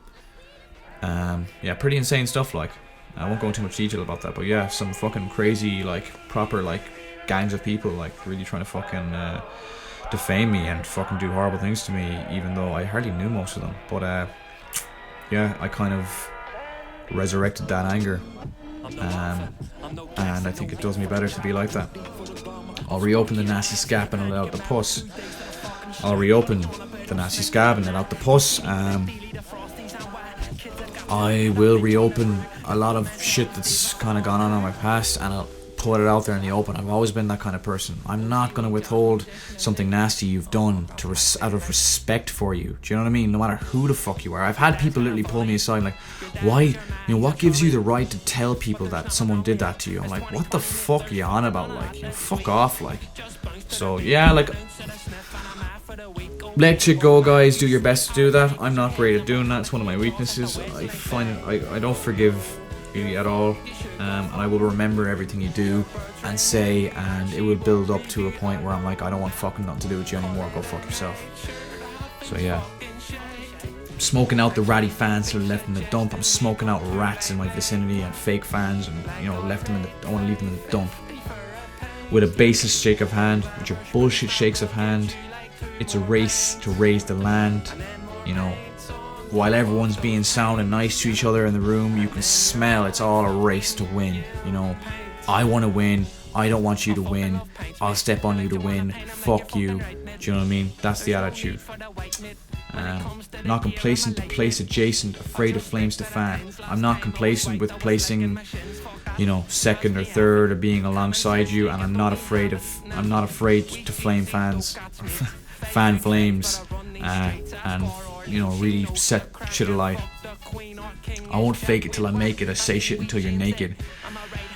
Yeah, pretty insane stuff like. I won't go into too much detail about that, but yeah, some fucking crazy, like, proper, like, gangs of people, like, really trying to fucking defame me and fucking do horrible things to me, even though I hardly knew most of them. But yeah, I kind of resurrected that anger, and I think it does me better to be like that. I'll reopen the nasty scab and let out the pus. I'll reopen the nasty scab and let out the pus. I will reopen a lot of shit that's kind of gone on in my past, and I'll put it out there in the open. I've always been that kind of person. I'm not going to withhold something nasty you've done out of respect for you. Do you know what I mean? No matter who the fuck you are. I've had people literally pull me aside like, why, you know, what gives you the right to tell people that someone did that to you? I'm like, what the fuck are you on about? Like, you know, fuck off, like. So yeah, like, let shit go, guys. Do your best to do that. I'm not great at doing that. It's one of my weaknesses. I find it, I don't forgive really at all, and I will remember everything you do and say, and it will build up to a point where I'm like, I don't want fucking nothing to do with you anymore. Go fuck yourself. So yeah, I'm smoking out the ratty fans who are left in the dump. I'm smoking out rats in my vicinity and fake fans, and you know, left them in the. I want to leave them in the dump. With a baseless shake of hand, with your bullshit shakes of hand. It's a race to raise the land, you know. While everyone's being sound and nice to each other in the room, you can smell it's all a race to win, you know. I want to win. I don't want you to win. I'll step on you to win. Fuck you. Do you know what I mean? That's the attitude. Not complacent to place adjacent, afraid of flames to fan. I'm not complacent with placing, you know, second or third or being alongside you, and I'm not afraid to flame fans. Fan flames and you know, really set shit alight. I won't fake it till I make it. I say shit until you're naked.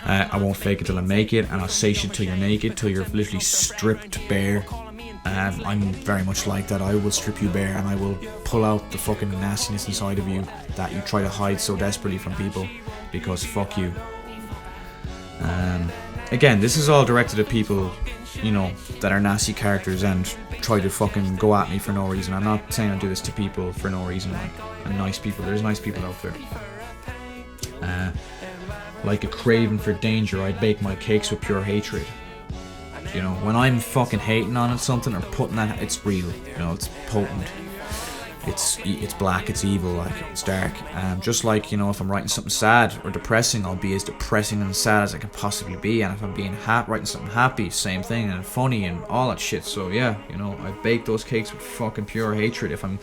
I won't fake it till I make it, and I'll say shit till you're naked, till you're literally stripped bare. I'm very much like that. I will strip you bare and I will pull out the fucking nastiness inside of you that you try to hide so desperately from people, because fuck you. Again, this is all directed at people, you know, that are nasty characters and try to fucking go at me for no reason. I'm not saying I do this to people for no reason. Like, and nice people, there's nice people out there. Like a craving for danger, I'd bake my cakes with pure hatred. You know, when I'm fucking hating on it something or putting that, it's real. You know, it's potent. It's black, it's evil, like, it's dark. Just like, you know, if I'm writing something sad or depressing, I'll be as depressing and sad as I can possibly be. And if I'm being writing something happy, same thing, and funny and all that shit. So yeah, you know, I bake those cakes with fucking pure hatred. If I'm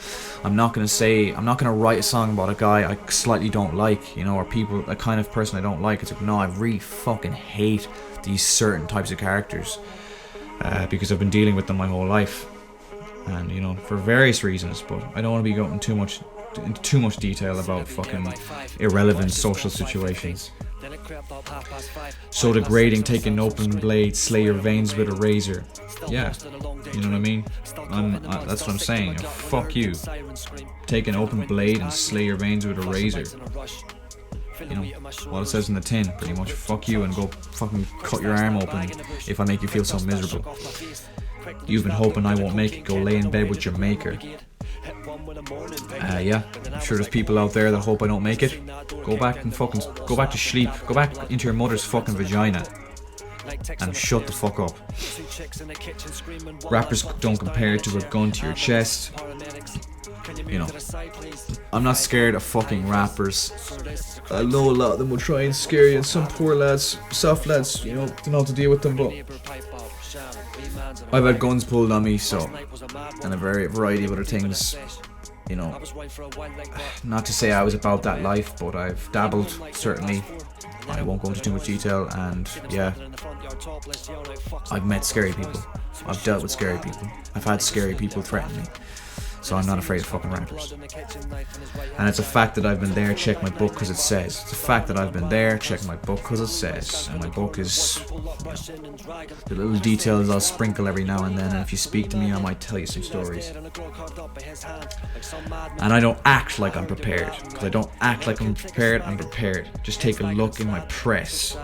not gonna write a song about a guy I slightly don't like, you know, or people, a kind of person I don't like. It's like, no, I really fucking hate these certain types of characters, because I've been dealing with them my whole life. And, you know, for various reasons, but I don't want to be going into too much detail about fucking irrelevant social situations. So degrading, take an open blade, slay your veins with a razor. Yeah, you know what I mean? That's what I'm saying. Fuck you. Take an open blade and slay your veins with a razor. You know, what it says in the tin, pretty much. Fuck you, and go fucking cut your arm open if I make you feel so miserable. You've been hoping I won't make it, go lay in bed with your maker. Yeah, I'm sure there's people out there that hope I don't make it. Go back to sleep. Go back into your mother's fucking vagina and shut the fuck up. Rappers don't compare to a gun to your chest. You know, I'm not scared of fucking rappers. I know a lot of them will try and scare you, and some poor lads, soft lads, you know, don't know how to deal with them, but I've had guns pulled on me, so, and a variety of other things, you know. Not to say I was about that life, but I've dabbled, certainly. I won't go into too much detail, and yeah, I've met scary people. I've dealt with scary people. I've had scary people threaten me. So I'm not afraid of fucking rappers. And it's a fact that I've been there, check my book because it says. It's a fact that I've been there, check my book because it says. And my book is, you know, the little details I'll sprinkle every now and then, and if you speak to me I might tell you some stories. And I don't act like I'm prepared, because I don't act like I'm prepared. Just take a look in my press.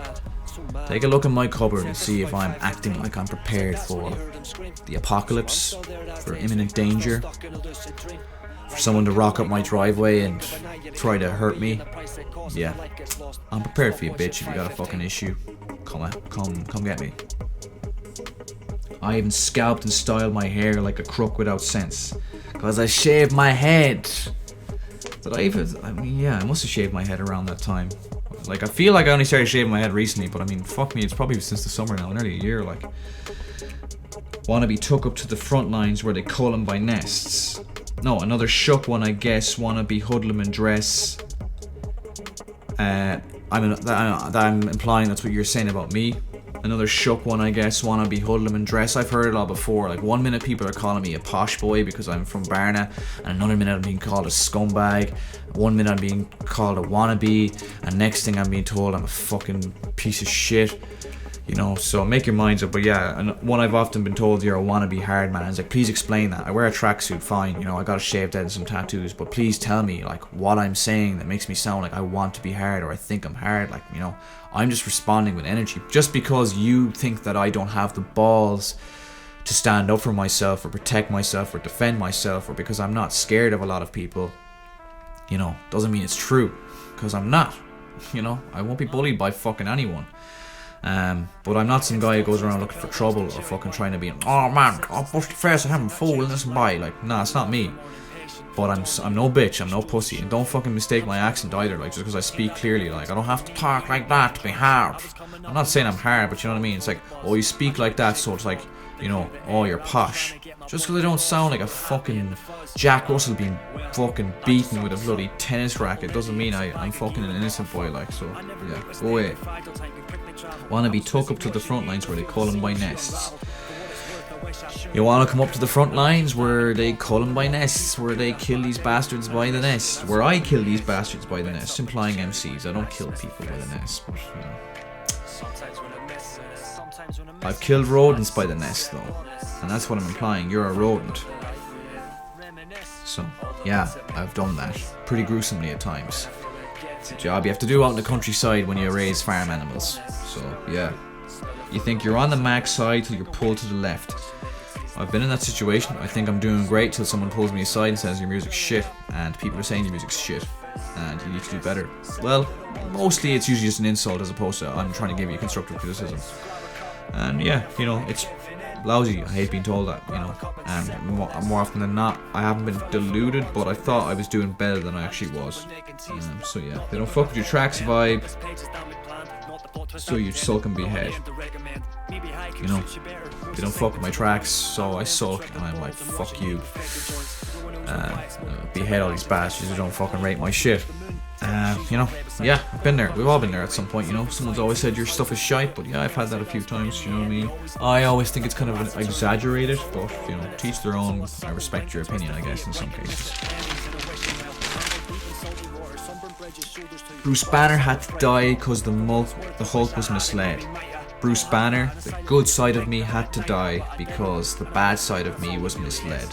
Take a look in my cupboard and see if I'm acting like I'm prepared for the apocalypse, for imminent danger, for someone to rock up my driveway and try to hurt me. Yeah, I'm prepared for you, bitch. If you got a fucking issue, come get me. I even scalped and styled my hair like a crook without sense, cause I shaved my head. I must have shaved my head around that time. Like, I feel like I only started shaving my head recently, but I mean, fuck me, it's probably since the summer now, nearly a year, like. Wanna be took up to the front lines where they cull 'em by nests. No, another shook one, I guess, wanna be hoodlum and dress. I'm implying that's what you're saying about me. Another shook one, I guess, wanna be hoodlum and dress. I've heard it all before. Like, one minute people are calling me a posh boy because I'm from Barna, and another minute I'm being called a scumbag. One minute I'm being called a wannabe, and next thing I'm being told I'm a fucking piece of shit. You know, so make your minds up. But yeah, and one I've often been told, you're a wannabe hard man. It's like, please explain that. I wear a tracksuit, fine, you know, I got a shaved head and some tattoos, but please tell me, like, what I'm saying that makes me sound like I want to be hard or I think I'm hard. Like, you know, I'm just responding with energy. Just because you think that I don't have the balls to stand up for myself or protect myself or defend myself, or because I'm not scared of a lot of people, you know, doesn't mean it's true, because I'm not. You know, I won't be bullied by fucking anyone. But I'm not some guy who goes around looking for trouble or fucking trying to be, oh man, I'll bust your face and have him fool and listen by. Like, nah, it's not me. But I'm no bitch, I'm no pussy, and don't fucking mistake my accent either, like, just because I speak clearly. Like, I don't have to talk like that to be hard. I'm not saying I'm hard, but you know what I mean? It's like, oh, you speak like that, so it's like, you know, oh, you're posh. Just because I don't sound like a fucking Jack Russell being fucking beaten with a bloody tennis racket doesn't mean I'm fucking an innocent boy, like, so, yeah, go away. Wanna be took up to the front lines where they call them by nests. You wanna come up to the front lines where they call them by nests, where they kill these bastards by the nest, where I kill these bastards by the nest, implying MCs. I don't kill people by the nest, but, you know. I've killed rodents by the nest though, and that's what I'm implying. You're a rodent. So yeah, I've done that pretty gruesomely at times. It's a job you have to do out in the countryside when you raise farm animals. So yeah, you think you're on the max side till you're pulled to the left. I've been in that situation. I think I'm doing great till someone pulls me aside and says your music's shit, and people are saying your music's shit and you need to do better. Well, mostly it's usually just an insult as opposed to I'm trying to give you constructive criticism. And yeah, you know, it's lousy. I hate being told that, you know. And more often than not, I haven't been deluded, but I thought I was doing better than I actually was. So yeah, they don't fuck with your tracks vibe, so you sulk and behead. You know, they don't fuck with my tracks, so I sulk and I'm like, fuck you. Behead all these bastards who don't fucking rate my shit. You know, yeah, I've been there. We've all been there at some point, you know. Someone's always said your stuff is shite, but yeah, I've had that a few times, you know what I mean? I always think it's kind of exaggerated, but, you know, teach their own. I respect your opinion, I guess, in some cases. Bruce Banner had to die because the Hulk was misled. Bruce Banner, the good side of me, had to die because the bad side of me was misled.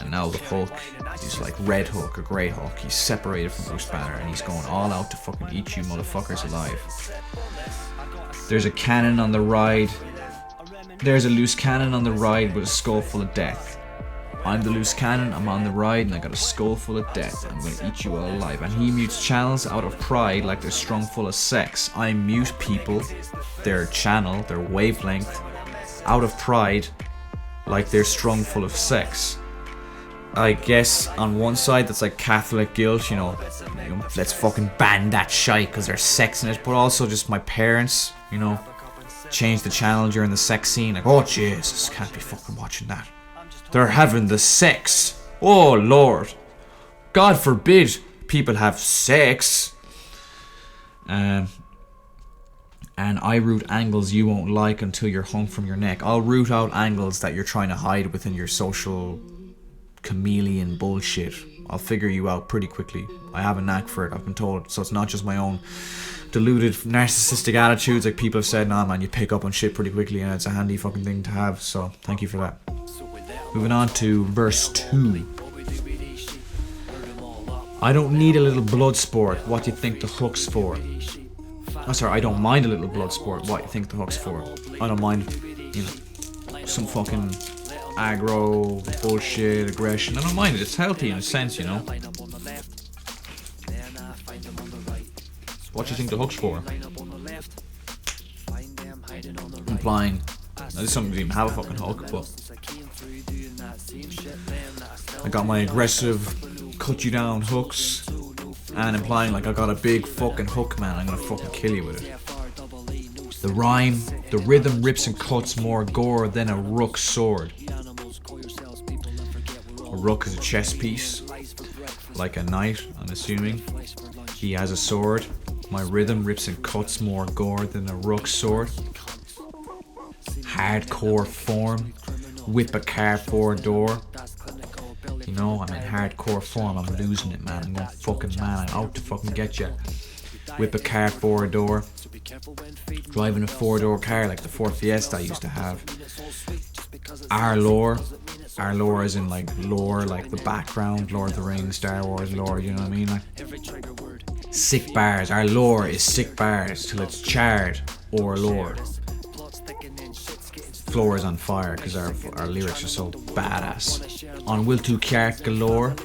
And now the Hulk, he's like Red Hulk or Grey Hulk. He's separated from Bruce Banner and he's going all out to fucking eat you motherfuckers alive. There's a cannon on the ride. There's a loose cannon on the ride with a skull full of death. I'm the loose cannon, I'm on the ride, and I got a skull full of death. I'm gonna eat you all alive. And he mutes channels out of pride like they're strung full of sex. I mute people, their channel, their wavelength, out of pride like they're strung full of sex. I guess on one side that's like Catholic guilt, you know, let's fucking ban that shite because there's sex in it, but also just my parents, you know, change the channel during the sex scene, like, oh Jesus, can't be fucking watching that. They're having the sex. Oh Lord. God forbid people have sex. And I root angles you won't like until you're hung from your neck. I'll root out angles that you're trying to hide within your social chameleon bullshit. I'll figure you out pretty quickly. I have a knack for it, I've been told. So it's not just my own deluded narcissistic attitudes. Like people have said, nah man, you pick up on shit pretty quickly and it's a handy fucking thing to have. So thank you for that. Moving on to verse 2. I don't need a little blood sport. What do you think the hook's for? Oh, sorry, I don't mind a little blood sport. What do you think the hook's for? I don't mind, you know, some fucking aggro, bullshit, aggression. I don't mind it. It's healthy in a sense, you know. What do you think the hook's for? Implying, now this something doesn't even have a fucking hook, but I got my aggressive cut you down hooks, and implying like I got a big fucking hook, man, I'm gonna fucking kill you with it. The rhyme, the rhythm rips and cuts more gore than a Rook Sword. A rook is a chess piece, like a knight, I'm assuming. He has a sword. My rhythm rips and cuts more gore than a Rook Sword. Hardcore form. Whip a car for a door. You know, I'm in hardcore form. I'm losing it, man. I'm going fucking mad. I'm out to fucking get you. Whip a car for a door. Driving a 4-door car like the Ford Fiesta I used to have. Our lore as in like lore, like the background, Lord of the Rings, Star Wars lore, you know what I mean? Like, sick bars. Our lore is sick bars till it's charred or lore. Floor is on fire because our lyrics are so badass. On Will to Clark galore,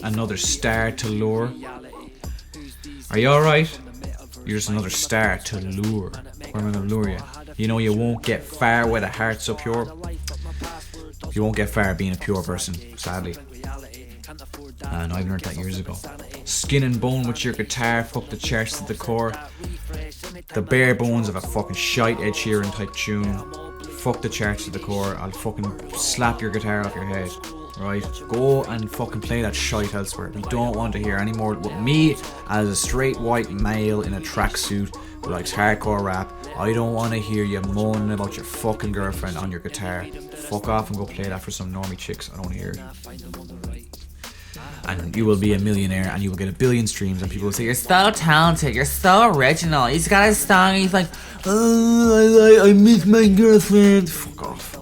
another star to lure. Are you alright? You're just another star to lure. Where am I gonna lure you? You know you won't get far where the heart's so pure. You won't get far being a pure person, sadly. And I've learned that years ago. Skin and bone with your guitar, fuck the charts to the core. The bare bones of a fucking shite Ed Sheeran type tune. Fuck the charts to the core. I'll fucking slap your guitar off your head. Right? Go and fucking play that shite elsewhere. We don't want to hear any more. But me, as a straight white male in a tracksuit who likes hardcore rap, I don't want to hear you moaning about your fucking girlfriend on your guitar. Fuck off and go play that for some normie chicks. I don't want to hear it. and you will be a millionaire and you will get 1 billion streams, and people will say, you're so talented, you're so original. He's got a song, he's like, oh, I miss my girlfriend. Fuck off.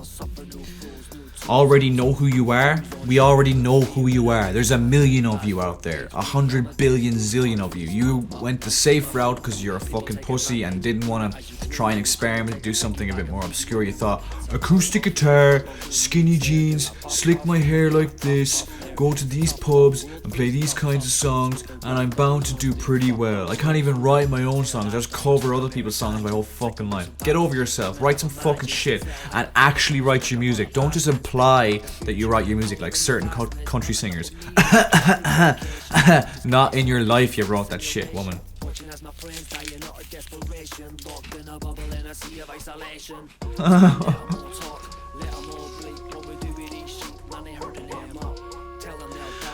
Already know who you are? We already know who you are. There's 1 million of you out there. 100 billion zillion of you. You went the safe route because you're a fucking pussy and didn't want to try and experiment, do something a bit more obscure. You thought, acoustic guitar, skinny jeans, slick my hair like this, go to these pubs and play these kinds of songs, and I'm bound to do pretty well. I can't even write my own songs, I just cover other people's songs my whole fucking life. Get over yourself, write some fucking shit and actually write your music. Don't just imply that you write your music like certain country singers. Not in your life you wrote that shit, woman.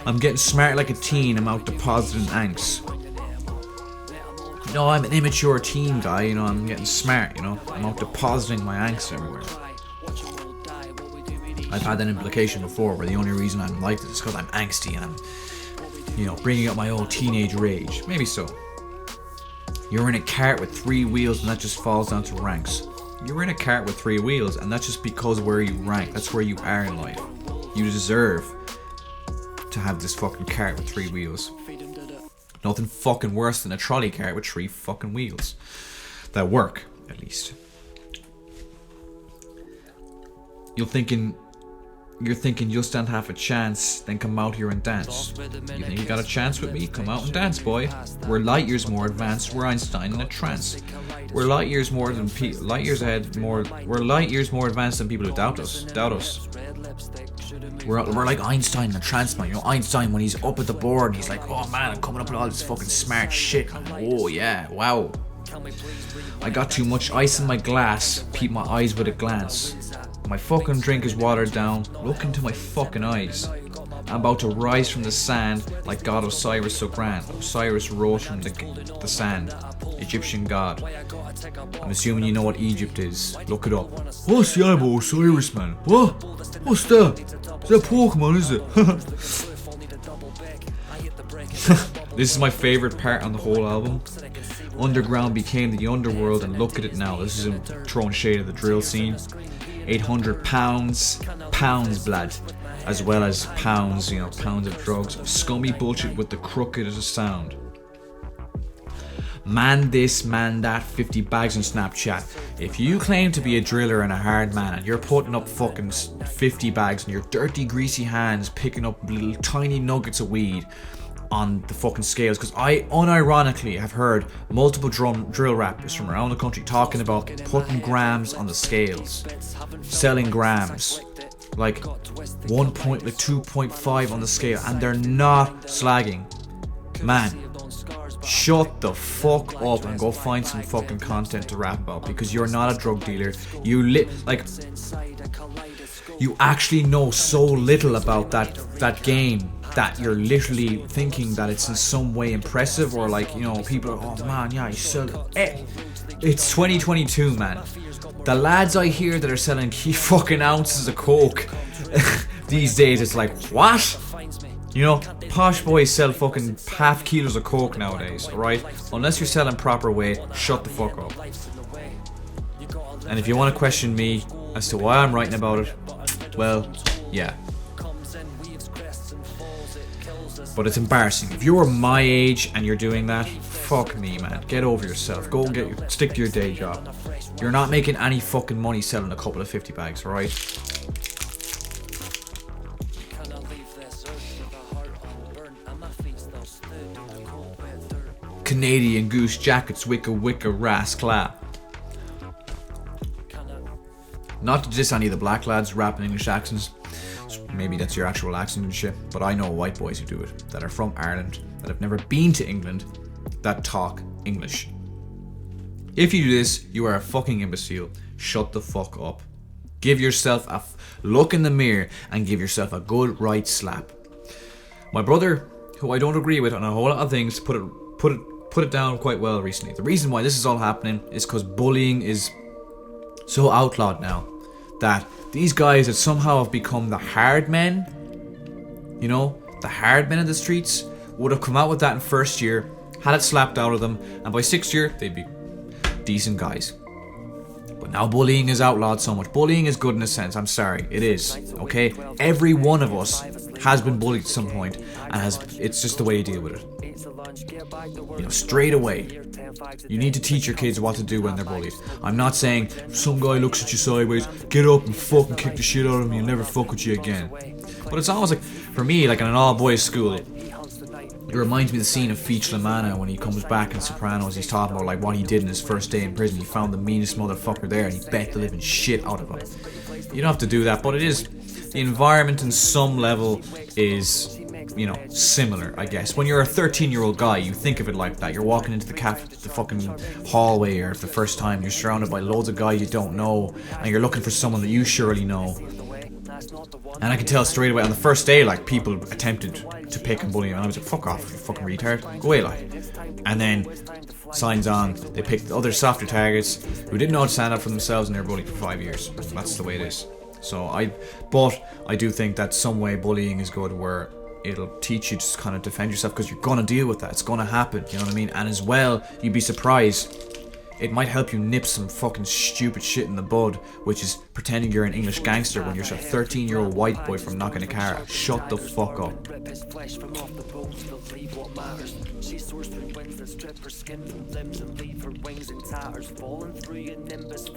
I'm getting smart like a teen, I'm out depositing angst. No, I'm an immature teen guy, you know, I'm getting smart, you know. I'm out depositing my angst everywhere. I've had that implication before where the only reason I'm like this is because I'm angsty and I'm, you know, bringing up my old teenage rage. Maybe so. You're in a cart with 3 wheels and that just falls down to ranks. You're in a cart with 3 wheels and that's just because where you rank. That's where you are in life. You deserve to have this fucking cart with 3 wheels. Nothing fucking worse than a trolley cart with 3 fucking wheels. That work, at least. You're thinking you'll stand half a chance, then come out here and dance. You think you got a chance with me? Come out and dance, boy. We're light years more advanced. We're Einstein in a trance. We're light years more advanced than people who doubt us. We're like Einstein in a trance, man. You know, Einstein when he's up at the board, he's like, oh man, I'm coming up with all this fucking smart shit. Oh yeah, wow. I got too much ice in my glass. Peep my eyes with a glance. My fucking drink is watered down. Look into my fucking eyes. I'm about to rise from the sand like God Osiris so grand. Osiris rose from the sand. Egyptian god. I'm assuming you know what Egypt is. Look it up. What's the about Osiris, man? What? What's that? Is that Pokemon, is it? This is my favourite part on the whole album. Underground became the underworld and look at it now. This is him throwing shade at the drill scene. 800 pounds blood, as well as pounds, you know, pounds of drugs. Scummy bullshit with the crookedest sound. Man this, man that, 50 bags on Snapchat. If you claim to be a driller and a hard man and you're putting up fucking 50 bags and your dirty greasy hands picking up little tiny nuggets of weed on the fucking scales, because I unironically have heard multiple drill rappers from around the country talking about putting grams on the scales, selling grams, like 2.5 on the scale, and they're not slagging. Man, shut the fuck up and go find some fucking content to rap about, because you're not a drug dealer. You actually know so little about that game that you're literally thinking that it's in some way impressive, or like, you know, people are, oh man, yeah, you sell it. It's 2022, man. The lads I hear that are selling fucking ounces of coke these days, it's like, what? You know, posh boys sell fucking half kilos of coke nowadays, alright? Unless you're selling proper weight, shut the fuck up. And if you want to question me as to why I'm writing about it, well, yeah. But it's embarrassing. If you're my age and you're doing that, fuck me, man. Get over yourself. Go and stick to your day job. You're not making any fucking money selling a couple of 50 bags, alright? Canadian goose jackets, wicka ras clap. Not to diss any of the black lads rapping English accents. Maybe that's your actual accent and shit, but I know white boys who do it, that are from Ireland, that have never been to England, that talk English. If you do this, you are a fucking imbecile. Shut the fuck up. Give yourself a look in the mirror and give yourself a good right slap. My brother, who I don't agree with on a whole lot of things, put it down quite well recently. The reason why this is all happening is because bullying is so outlawed now that these guys that somehow have become the hard men, you know, The hard men in the streets would have come out with that in first year, had it slapped out of them, and by 6th year, they'd be decent guys. But now bullying is outlawed so much. Bullying is good in a sense, I'm sorry, it is, okay? Every one of us has been bullied at some point, and it's just the way you deal with it. Straight away. You need to teach your kids what to do when they're bullied. I'm not saying, if some guy looks at you sideways, get up and fucking kick the shit out of him, he'll never fuck with you again. But it's always like, for me, like in an all-boys school, it reminds me of the scene of Feach Lamanna when he comes back in Sopranos. He's talking about like what he did in his first day in prison. He found the meanest motherfucker there and he bet the living shit out of him. You don't have to do that, but it is, the environment in some level is, similar, I guess. When you're a 13-year-old guy, you think of it like that. You're walking into the fucking hallway, or for the first time, you're surrounded by loads of guys you don't know, and you're looking for someone that you surely know. And I can tell straight away on the first day, like, people attempted to pick and bully me, and I was like, fuck off, you fucking retard, go away, like. And then, signs on, they picked other softer targets who didn't know how to stand up for themselves, and they were bullied for 5 years. That's the way it is. But I do think that some way bullying is good, where it'll teach you to just kind of defend yourself, because you're gonna deal with that, it's gonna happen, you know what I mean? And as well, you'd be surprised, it might help you nip some fucking stupid shit in the bud, which is pretending you're an English gangster when you're a 13-year-old white boy from knocking a car out. Shut the fuck up.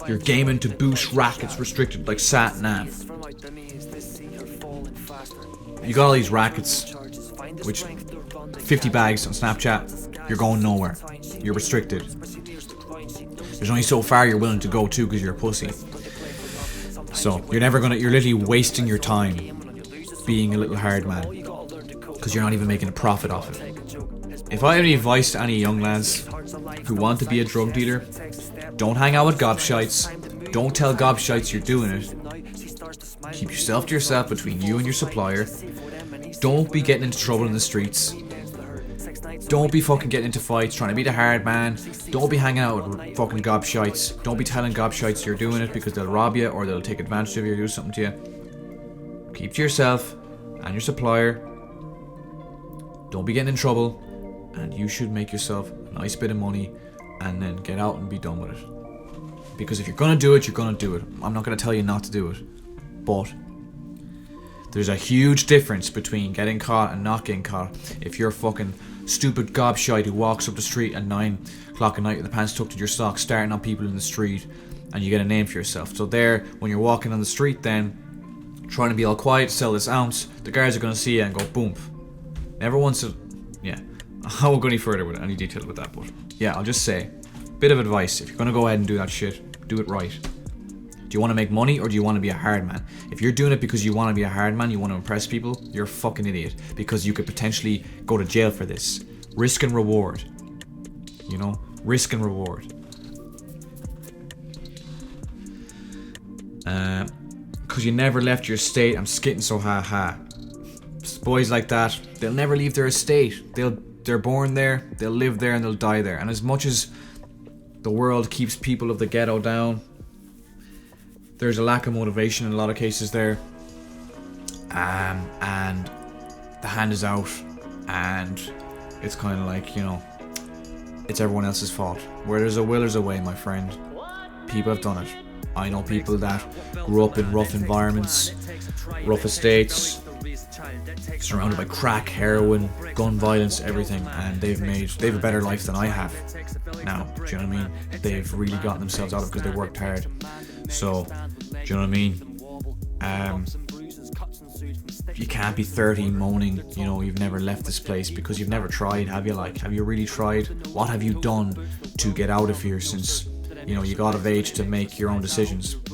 You're gaming to boost rackets restricted like Sat Nav. You got all these rackets, which 50 bags on Snapchat, you're going nowhere. You're restricted. There's only so far you're willing to go too, because you're a pussy. So you're literally wasting your time being a little hard man, because you're not even making a profit off it. If I have any advice to any young lads who want to be a drug dealer, don't hang out with gobshites. Don't tell gobshites you're doing it. Keep yourself to yourself between you and your supplier. Don't be getting into trouble in the streets. Don't be fucking getting into fights, trying to be the hard man. Don't be hanging out with fucking gobshites. Don't be telling gobshites you're doing it because they'll rob you or they'll take advantage of you or do something to you. Keep to yourself and your supplier. Don't be getting in trouble, and you should make yourself a nice bit of money and then get out and be done with it. Because if you're gonna do it, you're gonna do it. I'm not gonna tell you not to do it. But there's a huge difference between getting caught and not getting caught. If you're a fucking stupid gobshite who walks up the street at 9 o'clock at night with the pants tucked in your socks, starting on people in the street, and you get a name for yourself. So there, when you're walking on the street then, trying to be all quiet, sell this ounce, the guards are going to see you and go boom. Never once to, yeah. I won't go any further with any detail with that, but yeah, I'll just say, bit of advice, if you're going to go ahead and do that shit, do it right. Do you want to make money, or do you want to be a hard man? If you're doing it because you want to be a hard man, you want to impress people, you're a fucking idiot, because you could potentially go to jail for this. Risk and reward. You know? Risk and reward. Because you never left your estate, I'm skitting so ha-ha. Boys like that, they'll never leave their estate. They're born there, they'll live there, and they'll die there. And as much as the world keeps people of the ghetto down, there's a lack of motivation in a lot of cases there, and the hand is out, and it's kind of like, you know, it's everyone else's fault. Where there's a will, there's a way, my friend. People have done it. I know people that grew up in rough environments, rough estates, surrounded by crack, heroin, gun violence, everything, and they've a better life than I have now. Do you know what I mean? They've really gotten themselves out of it because they worked hard. So, do you know what I mean? You can't be 30 moaning, you know, you've never left this place, because you've never tried, have you? Like, have you really tried? What have you done to get out of here since, you know, you got of age to make your own decisions? Do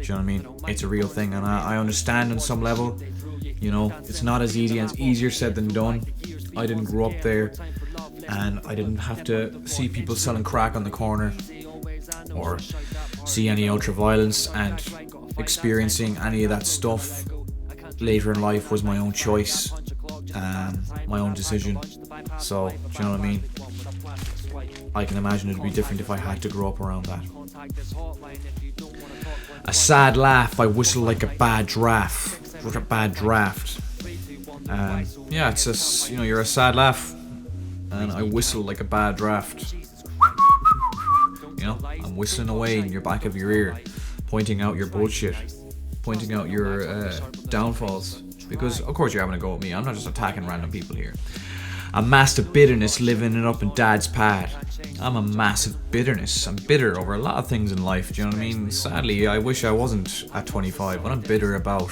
you know what I mean? It's a real thing, and I understand on some level, you know, it's not as easy, and it's easier said than done. I didn't grow up there, and I didn't have to see people selling crack on the corner, or see any ultra violence, and experiencing any of that stuff later in life was my own choice, my own decision. So, do you know what I mean? I can imagine it'd be different if I had to grow up around that. A sad laugh, I whistle like a bad draft. Yeah, it's just, you're a sad laugh, and I whistle like a bad draft. I'm whistling away in your back of your ear, pointing out your bullshit, pointing out your downfalls, because of course you're having a go at me. I'm not just attacking random people here. A massive bitterness living it up in Dad's pad. I'm a massive bitterness. I'm bitter over a lot of things in life, do you know what I mean? Sadly, I wish I wasn't at 25, but I'm bitter about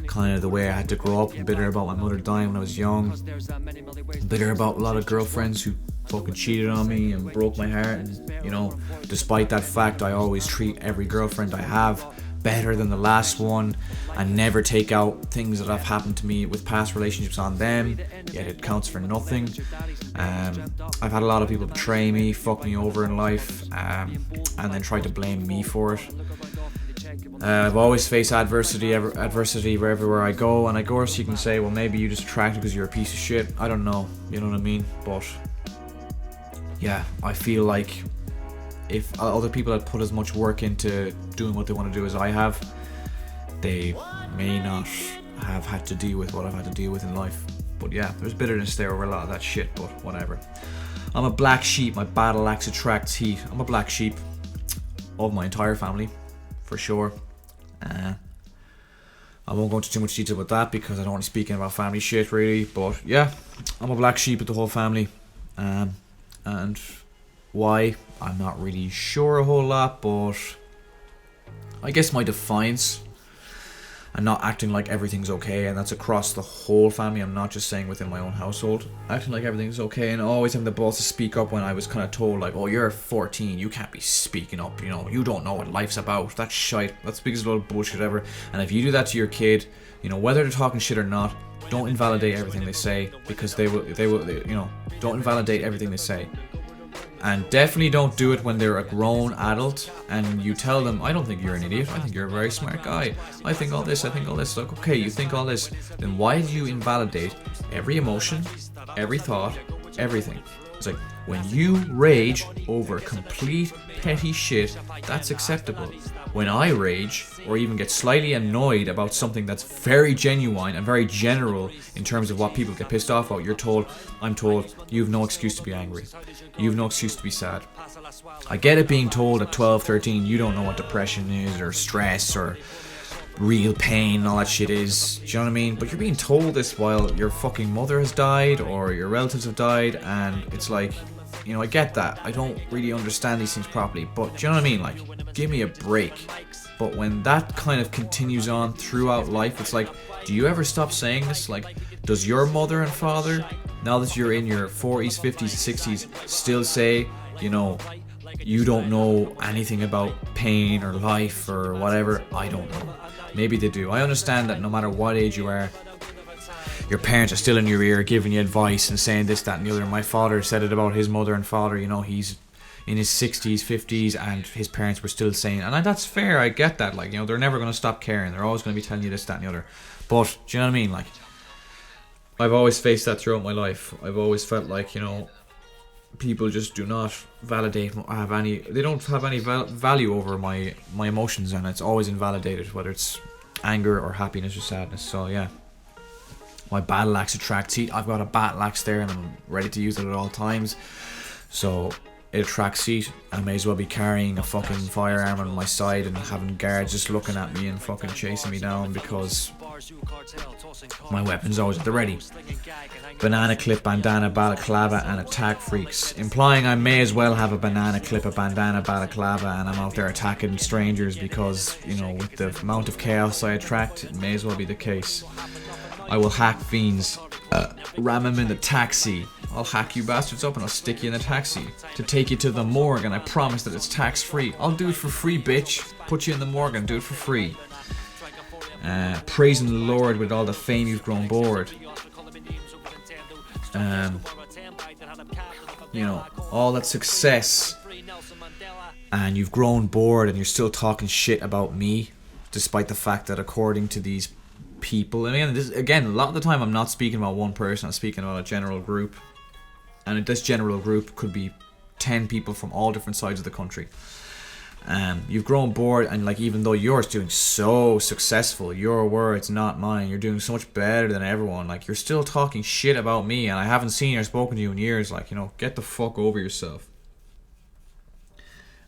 kind of the way I had to grow up. I'm bitter about my mother dying when I was young. I'm bitter about a lot of girlfriends who fucking cheated on me and broke my heart, and despite that fact, I always treat every girlfriend I have better than the last one, and never take out things that have happened to me with past relationships on them, yet it counts for nothing. I've had a lot of people betray me, fuck me over in life, and then try to blame me for it. I've always faced adversity wherever I go, and of course you can say, well, maybe you just attracted because you're a piece of shit. I don't know, you know what I mean? But yeah, I feel like if other people had put as much work into doing what they want to do as I have, they may not have had to deal with what I've had to deal with in life. But yeah, there's bitterness there over a lot of that shit, but whatever. I'm a black sheep. My battle axe attracts heat. I'm a black sheep of my entire family, for sure. I won't go into too much detail about that because I don't want to speak about family shit really, but yeah, I'm a black sheep of the whole family. And why? I'm not really sure a whole lot, but I guess my defiance and not acting like everything's okay, and that's across the whole family. I'm not just saying within my own household. Acting like everything's okay and always having the balls to speak up when I was kind of told, like, oh, you're 14, you can't be speaking up, you don't know what life's about. That's shite. That's because a lot of bullshit ever. And if you do that to your kid, whether they're talking shit or not, don't invalidate everything they say, because they will, don't invalidate everything they say. And definitely don't do it when they're a grown adult and you tell them, I don't think you're an idiot, I think you're a very smart guy, I think all this. Like, okay, you think all this, then why do you invalidate every emotion, every thought, everything? It's like, when you rage over complete petty shit, that's acceptable. When I rage, or even get slightly annoyed about something that's very genuine and very general in terms of what people get pissed off about, I'm told, you have no excuse to be angry. You have no excuse to be sad. I get it being told at 12, 13, you don't know what depression is, or stress, or real pain and all that shit is, do you know what I mean? But you're being told this while your fucking mother has died, or your relatives have died, and it's like, I get that. I don't really understand these things properly, but do you know what I mean? Like, give me a break. But when that kind of continues on throughout life, it's like, do you ever stop saying this? Like, does your mother and father, now that you're in your 40s, 50s, 60s, still say, you don't know anything about pain or life or whatever? I don't know. Maybe they do. I understand that no matter what age you are, your parents are still in your ear giving you advice and saying this, that and the other. My father said it about his mother and father, he's in his 60s, 50s, and his parents were still saying, and that's fair, I get that, like, they're never going to stop caring, they're always going to be telling you this, that and the other. But, do you know what I mean? Like, I've always faced that throughout my life. I've always felt like, people just do not validate, they don't have any value over my emotions, and it's always invalidated, whether it's anger or happiness or sadness. So yeah, my battle axe attracts heat. I've got a battle axe there and I'm ready to use it at all times, so it attracts heat. I may as well be carrying a fucking firearm on my side and having guards just looking at me and fucking chasing me down, because my weapon's always at the ready. Banana clip, bandana, balaclava, and attack freaks. Implying I may as well have a banana clip, a bandana, balaclava, and I'm out there attacking strangers because, with the amount of chaos I attract, it may as well be the case. I will hack fiends, ram them in the taxi. I'll hack you bastards up and I'll stick you in a taxi to take you to the morgue, and I promise that it's tax free. I'll do it for free, bitch. Put you in the morgue and do it for free. Praising the Lord with all the fame you've grown bored. All that success, and you've grown bored and you're still talking shit about me, despite the fact that according to these people, and again, a lot of the time I'm not speaking about one person, I'm speaking about a general group, and this general group could be 10 people from all different sides of the country. You've grown bored, and like, even though you're doing so successful, your words, not mine, you're doing so much better than everyone, like, you're still talking shit about me, and I haven't seen or spoken to you in years. Like, get the fuck over yourself.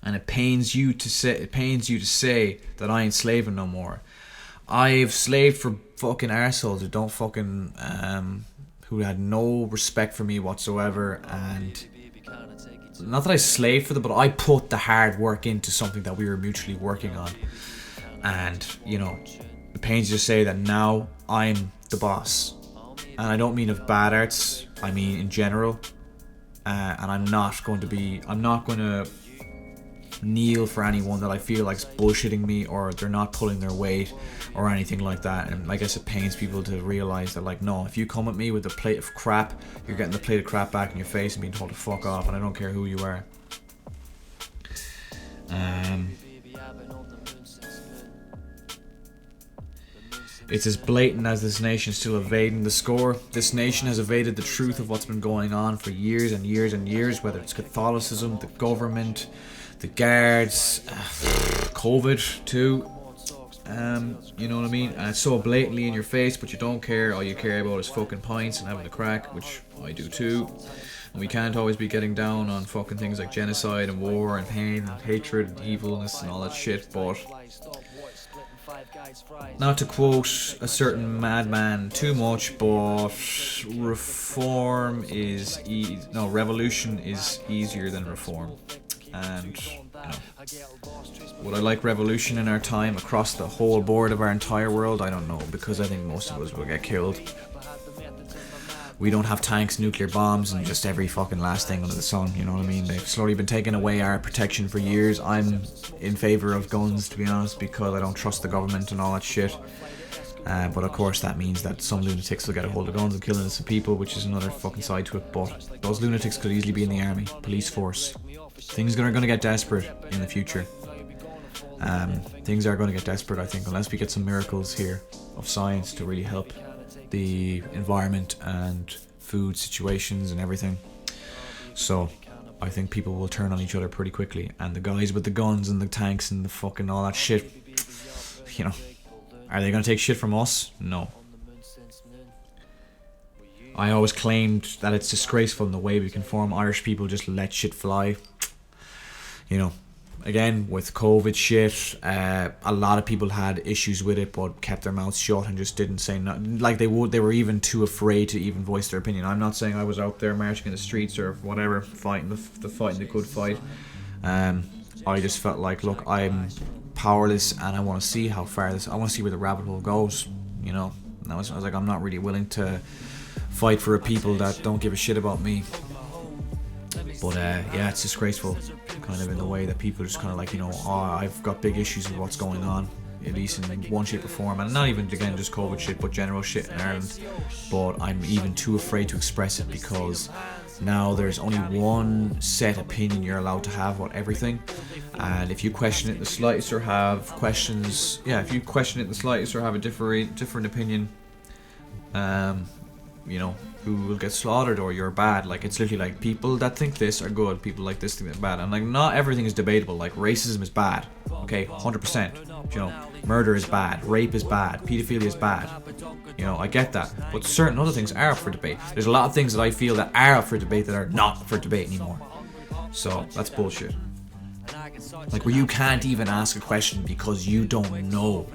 And it pains you to say that I ain't slaving no more. I've slaved for fucking arseholes who don't fucking who had no respect for me whatsoever, and not that I slaved for them, but I put the hard work into something that we were mutually working on. And it pains you to say that now I'm the boss, and I don't mean of bad arts, I mean in general. And I'm not going to kneel for anyone that I feel like's bullshitting me, or they're not pulling their weight or anything like that. And I guess it pains people to realise that, like, no, if you come at me with a plate of crap, you're getting the plate of crap back in your face and being told to fuck off, and I don't care who you are. It's as blatant as this nation still evading the score. This nation has evaded the truth of what's been going on for years and years and years, whether it's Catholicism, the government, the guards, COVID too. You know what I mean? And it's so blatantly in your face, but you don't care. All you care about is fucking pints and having a crack, which I do too. And we can't always be getting down on fucking things like genocide and war and pain and hatred and evilness and all that shit, but not to quote a certain madman too much, but revolution is easier than reform. And would I like revolution in our time across the whole board of our entire world? I don't know, because I think most of us will get killed. We don't have tanks, nuclear bombs, and just every fucking last thing under the sun, you know what I mean? They've slowly been taking away our protection for years. I'm in favour of guns, to be honest, because I don't trust the government and all that shit. But of course that means that some lunatics will get a hold of guns and kill innocent people, which is another fucking side to it. But those lunatics could easily be in the army, police force. Things are going to get desperate in the future. Things are going to get desperate, I think, unless we get some miracles here of science to really help the environment and food situations and everything. So I think people will turn on each other pretty quickly, and the guys with the guns and the tanks and the fucking all that shit, are they going to take shit from us? No. I always claimed that it's disgraceful in the way we conform. Irish people just let shit fly. Again, with COVID shit, a lot of people had issues with it, but kept their mouths shut and just didn't say nothing. Like they were even too afraid to even voice their opinion. I'm not saying I was out there marching in the streets or whatever, fighting the good fight. I just felt like, look, I'm powerless, and I want to see how far I want to see where the rabbit hole goes. And I was like, I'm not really willing to fight for a people that don't give a shit about me. But it's disgraceful, kind of in the way that people are just kind of like, I've got big issues with what's going on, at least in one shape or form, and not even, again, just COVID shit, but general shit in Ireland. But I'm even too afraid to express it, because now there's only one set opinion you're allowed to have about everything, and if you question it in the slightest or have questions, or have a different opinion, who will get slaughtered, or you're bad. Like, it's literally like, people that think this are good, people like this think they're bad. And like, not everything is debatable. Like, racism is bad, okay, 100%. Murder is bad, rape is bad, pedophilia is bad. I get that. But certain other things are up for debate. There's a lot of things that I feel that are up for debate that are not for debate anymore. So that's bullshit. Like, where you can't even ask a question because you don't know,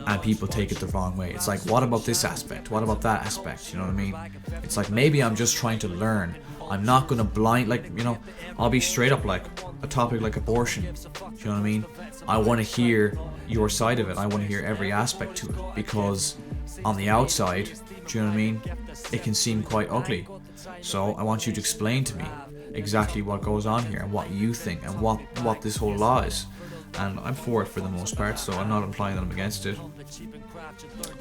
and people take it the wrong way. It's like, what about this aspect? What about that aspect? You know what I mean? It's like, maybe I'm just trying to learn. I'm not going to I'll be straight up, like a topic like abortion. Do you know what I mean? I want to hear your side of it. I want to hear every aspect to it, because on the outside, do you know what I mean, it can seem quite ugly. So I want you to explain to me exactly what goes on here and what you think and what this whole law is. And I'm for it for the most part, so I'm not implying that I'm against it.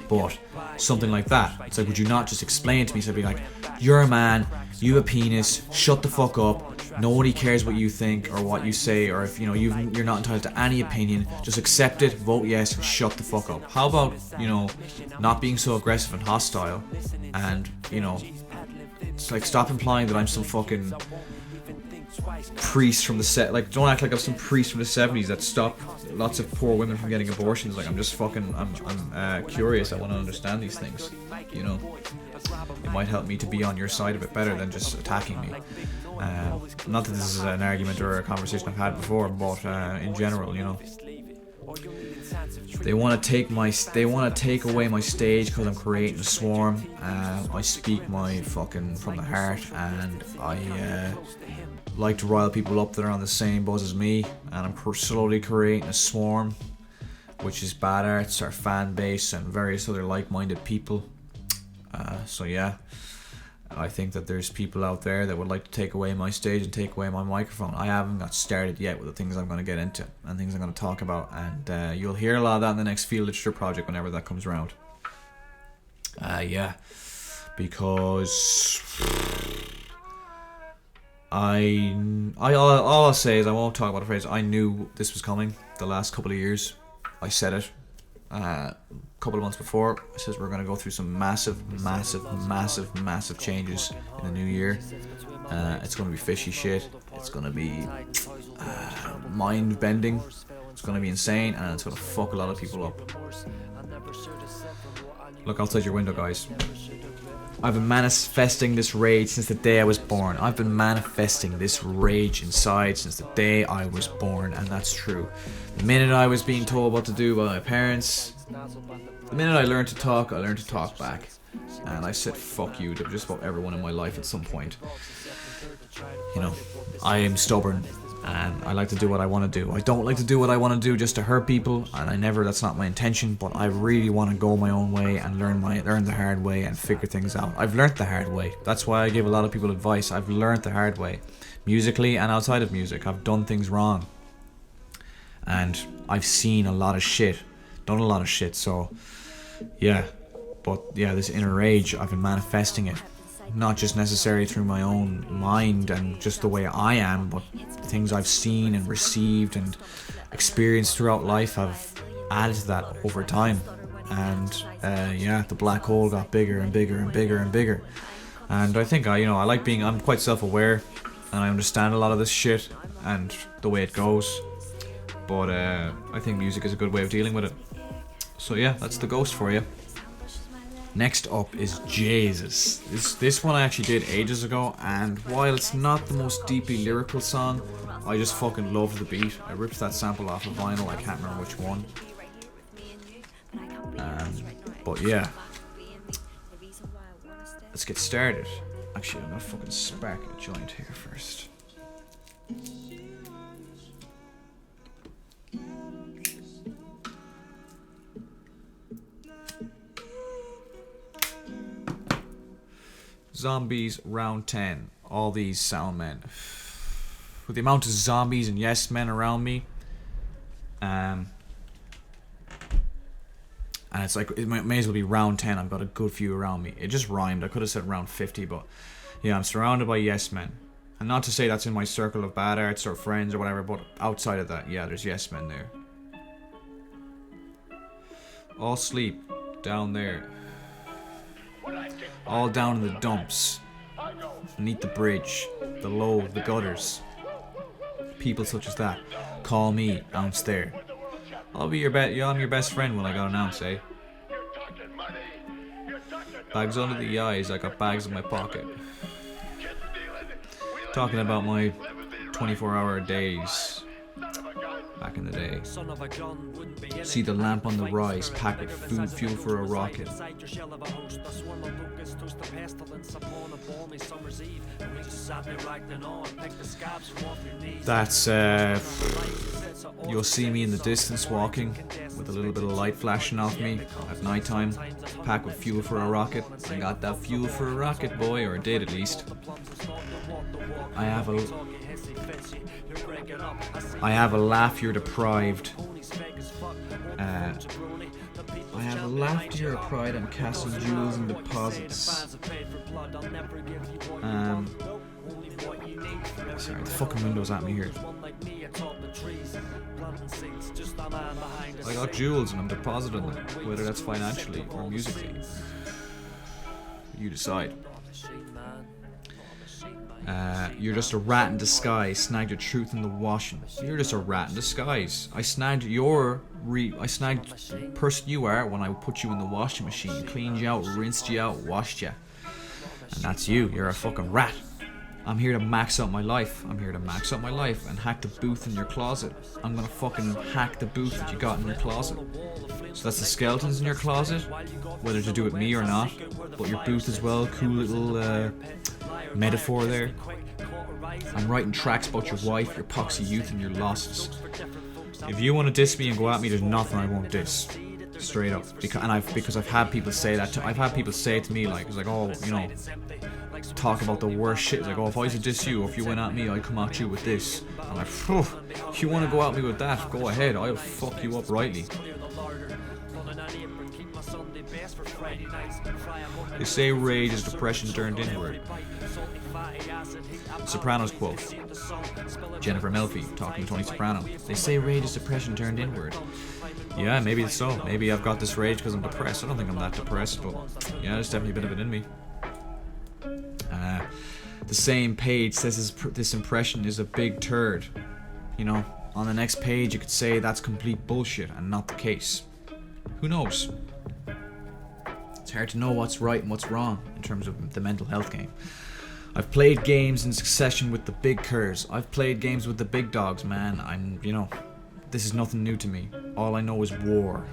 But something like that, it's like, would you not just explain it to me? So I'd be like, you're a man, you have a penis, shut the fuck up, nobody cares what you think or what you say, or if you're not entitled to any opinion, just accept it, vote yes, and shut the fuck up. How about not being so aggressive and hostile, and it's like, stop implying that I'm some fucking priest from the set. Like, don't act like I'm some priest from the 70s that stopped lots of poor women from getting abortions. Like, I'm just fucking, I'm curious. I want to understand these things. You know, it might help me to be on your side a bit better than just attacking me. Not that this is an argument or a conversation I've had before, but in general, you know. They want to take away my stage because I'm creating a swarm. I speak my fucking from the heart, and I like to rile people up that are on the same buzz as me, and I'm slowly creating a swarm, which is Bad Arts, our fan base, and various other like-minded people. So yeah, I think that there's people out there that would like to take away my stage and take away my microphone. I haven't got started yet with the things I'm going to get into and things I'm going to talk about, and you'll hear a lot of that in the next Field Literature project whenever that comes around. Yeah, because all I'll say is I won't talk about the phrase. I knew this was coming the last couple of years. I said it a couple of months before. I says we're going to go through some massive changes in the new year. It's going to be fishy shit. It's going to be mind bending. It's going to be insane, and it's going to fuck a lot of people up. Look outside your window, guys. I've been manifesting this rage since the day I was born. I've been manifesting this rage inside since the day I was born, and that's true. The minute I was being told what to do by my parents, the minute I learned to talk, I learned to talk back. And I said fuck you to just about everyone in my life at some point. You know, I am stubborn, and I like to do what I want to do. I don't like to do what I want to do just to hurt people, and that's not my intention, but I really want to go my own way and learn the hard way and figure things out. I've learned the hard way. That's why I give a lot of people advice. I've learned the hard way. Musically and outside of music, I've done things wrong. And I've seen a lot of shit, done a lot of shit, so yeah. But yeah, this inner rage, I've been manifesting it. Not just necessarily through my own mind and just the way I am, but things I've seen and received and experienced throughout life have added to that over time. And yeah, the black hole got bigger and bigger and bigger and bigger. And I think I'm quite self-aware, and I understand a lot of this shit and the way it goes. But I think music is a good way of dealing with it. So yeah, that's the ghost for you. Next up is Jesus. This one I actually did ages ago, and while it's not the most deeply lyrical song, I just fucking loved the beat. I ripped that sample off of vinyl, I can't remember which one. But yeah, let's get started. Actually, I'm gonna fucking spark a joint here first. Zombies round 10. All these sound men. With the amount of zombies and yes men around me, and it's like it may as well be round 10. I've got a good few around me. It just rhymed. I could have said round 50, but yeah, I'm surrounded by yes men. And not to say that's in my circle of bad arts or friends or whatever, but outside of that, yeah, there's yes men there. All sleep down there. All down in the dumps, beneath the bridge, the low, the gutters. People such as that. Call me, ounce there. I'm your best friend when I got an ounce, eh? Bags under the eyes, I got bags in my pocket. Talking about my 24-hour days back in the day. See the lamp on the rise, packed with food, fuel for a rocket. That's you'll see me in the distance walking with a little bit of light flashing off me at night time, packed with fuel for a rocket. I got that fuel for a rocket, boy, or did at least. I have a laugh you're deprived. I have a laughter you're deprived and castle jewels and deposits. Sorry, the fucking window's at me here. I got jewels and I'm depositing them, whether that's financially or musically. You decide. You're just a rat in disguise. Snagged your truth in the washing. You're just a rat in disguise. I snagged the person you are when I put you in the washing machine. Cleaned you out, rinsed you out, washed you. And that's you. You're a fucking rat. I'm here to max out my life. I'm here to max out my life and hack the booth in your closet. I'm gonna fucking hack the booth that you got in your closet. So that's the skeletons in your closet, whether to do with me or not. But your booth as well. Cool little metaphor there. I'm writing tracks about your wife, your poxy youth, and your losses. If you want to diss me and go at me, there's nothing I won't diss. Straight up. Because I've had people say that. I've had people say it to me, like, it's like, oh, you know, talk about the worst shit. It's like, oh, if I was to diss you, or if you went at me, I'd come at you with this. I'm like, if you want to go at me with that, go ahead. I'll fuck you up rightly. They say rage is depression turned inward. Sopranos quote. Jennifer Melfi talking to Tony Soprano. They say rage is depression turned inward. Yeah, maybe it's so. Maybe I've got this rage because I'm depressed. I don't think I'm that depressed, but yeah, there's definitely a bit of it in me. The same page says this impression is a big turd. You know, on the next page you could say that's complete bullshit and not the case. Who knows? It's hard to know what's right and what's wrong in terms of the mental health game. I've played games in succession with the big curs. I've played games with the big dogs, man. This is nothing new to me. All I know is war.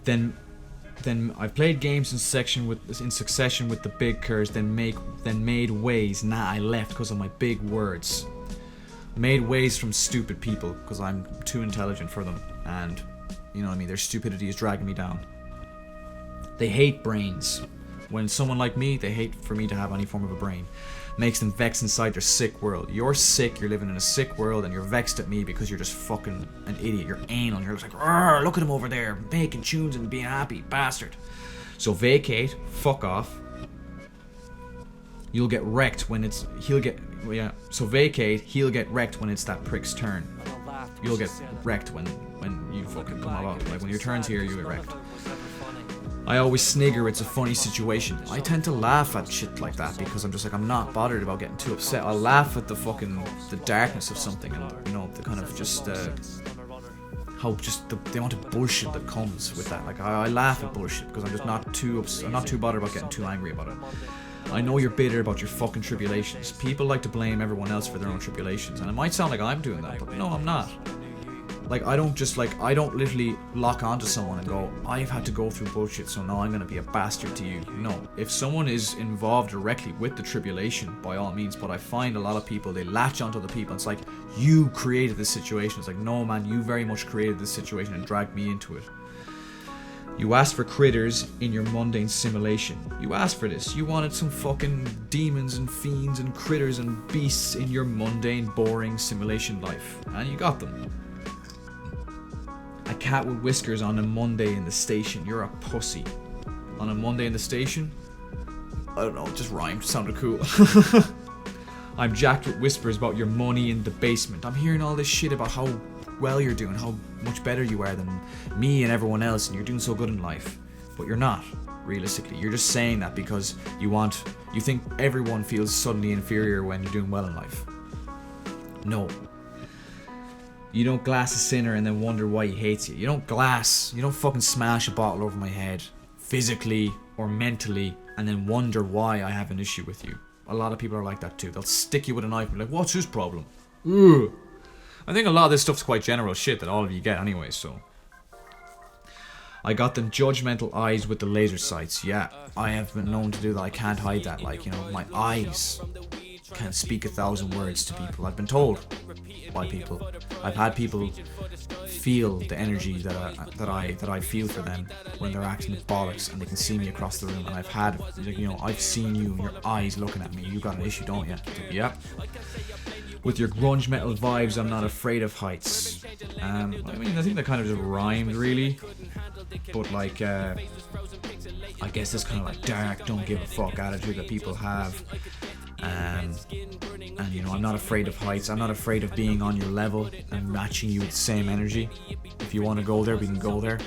Then I've played games in succession with the big curs. Then made ways. Nah, I left because of my big words. Made ways from stupid people because I'm too intelligent for them, and you know what I mean. Their stupidity is dragging me down. They hate brains. When someone like me, they hate for me to have any form of a brain. Makes them vex inside their sick world. You're sick, you're living in a sick world, and you're vexed at me because you're just fucking an idiot. You're anal. You're just like, look at him over there, making tunes and being happy, bastard. So vacate, fuck off. You'll get wrecked when it's, So vacate, he'll get wrecked when it's that prick's turn. You'll get wrecked when you fucking come along. Like when your turn's here, you get wrecked. I always snigger, it's a funny situation. I tend to laugh at shit like that because I'm just like, I'm not bothered about getting too upset. I'll laugh at the darkness of something and, you know, the kind of just, the amount of bullshit that comes with that. Like, I laugh at bullshit because I'm just not too bothered about getting too angry about it. I know you're bitter about your fucking tribulations. People like to blame everyone else for their own tribulations, and it might sound like I'm doing that, but no, I'm not. Like, I don't literally lock onto someone and go, I've had to go through bullshit, so now I'm going to be a bastard to you. No. If someone is involved directly with the tribulation, by all means, but I find a lot of people, they latch onto the people. It's like, you created this situation. It's like, no, man, you very much created this situation and dragged me into it. You asked for critters in your mundane simulation. You asked for this. You wanted some fucking demons and fiends and critters and beasts in your mundane, boring simulation life. And you got them. A cat with whiskers on a Monday in the station. You're a pussy. On a Monday in the station? I don't know, it just rhymed. Sounded cool. I'm jacked with whispers about your money in the basement. I'm hearing all this shit about how well you're doing, how much better you are than me and everyone else, and you're doing so good in life. But you're not, realistically. You're just saying that because you think everyone feels suddenly inferior when you're doing well in life. No. You don't glass a sinner and then wonder why he hates you. You don't fucking smash a bottle over my head, physically or mentally, and then wonder why I have an issue with you. A lot of people are like that too. They'll stick you with a knife and be like, what's his problem? Ugh. I think a lot of this stuff's quite general shit that all of you get anyway, so. I got them judgmental eyes with the laser sights. Yeah, I have been known to do that. I can't hide that. Like, you know, my eyes can't speak 1,000 words to people. I've been told by people. I've had people feel the energy that I feel for them when they're acting bollocks and they can see me across the room. And I've seen you and your eyes looking at me. You got an issue, don't you? Yep. With your grunge metal vibes, I'm not afraid of heights. I think that kind of just rhymed, really. But like, I guess this kind of like dark, don't give a fuck attitude that people have. And you know, I'm not afraid of heights. I'm not afraid of being on your level and matching you with the same energy. If you want to go there, we can go there.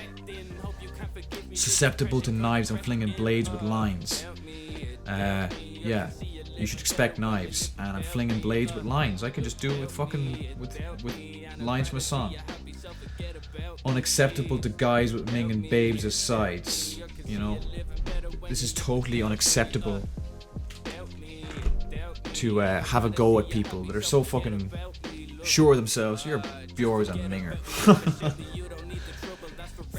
Susceptible to knives and flinging blades with lines. Yeah, you should expect knives, and I'm flinging blades with lines. I can just do it with fucking with lines from a song. Unacceptable to guys with minging babes as sides. You know, this is totally unacceptable to have a go at people that are so fucking sure of themselves. You're yours and minger.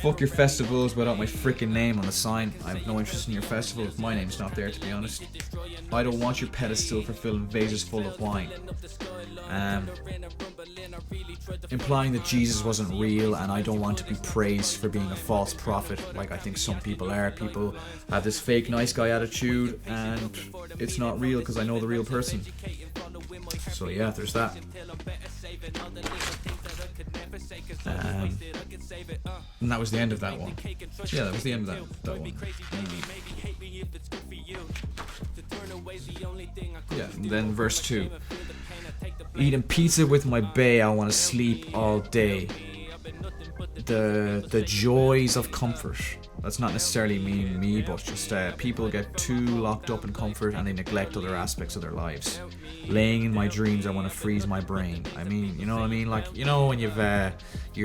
Fuck your festivals without my freaking name on the sign. I have no interest in your festival if my name's not there, to be honest. I don't want your pedestal for filling vases full of wine. Implying that Jesus wasn't real, and I don't want to be praised for being a false prophet like I think some people are. People have this fake nice guy attitude, and it's not real because I know the real person. So yeah, there's that. And that was the end of that one. Yeah, that was the end of that one. Yeah, and then verse 2. Eating pizza with my bae, I want to sleep all day. The joys of comfort. That's not necessarily me, but just people get too locked up in comfort and they neglect other aspects of their lives. Laying in my dreams, I want to freeze my brain. I mean, you know what I mean? Like, you know when you're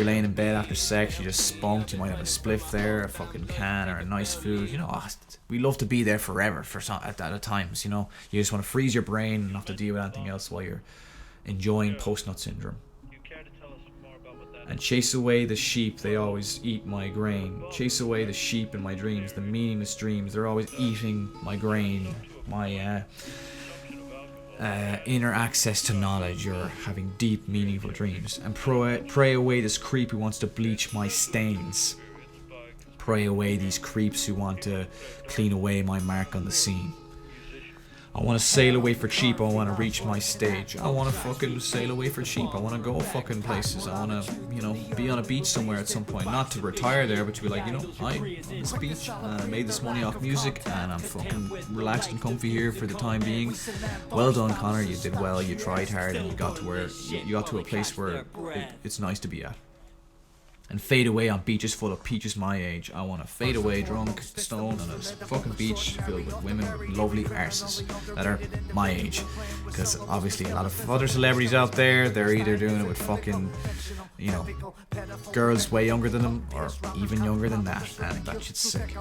laying in bed after sex, you just spunked, you might have a spliff there, a fucking can, or a nice food. You know, we love to be there forever at times, you know. You just want to freeze your brain and not have to deal with anything else while you're enjoying post-nut syndrome. And chase away the sheep, they always eat my grain. Chase away the sheep in my dreams, the meaningless dreams. They're always eating my grain, my inner access to knowledge. You're having deep, meaningful dreams. And pray away this creep who wants to bleach my stains. Pray away these creeps who want to clean away my mark on the scene. I want to sail away for cheap. I want to reach my stage. I want to fucking sail away for cheap. I want to go fucking places. I want to, you know, be on a beach somewhere at some point. Not to retire there, but to be like, you know, I'm on this beach and I made this money off music and I'm fucking relaxed and comfy here for the time being. Well done, Connor. You did well. You tried hard and you got to a place where it's nice to be at. And fade away on beaches full of peaches my age. I want to fade away drunk, stoned on a fucking beach filled with women with lovely arses that are my age. Because obviously a lot of other celebrities out there, they're either doing it with fucking, you know, girls way younger than them or even younger than that, and that shit's sick.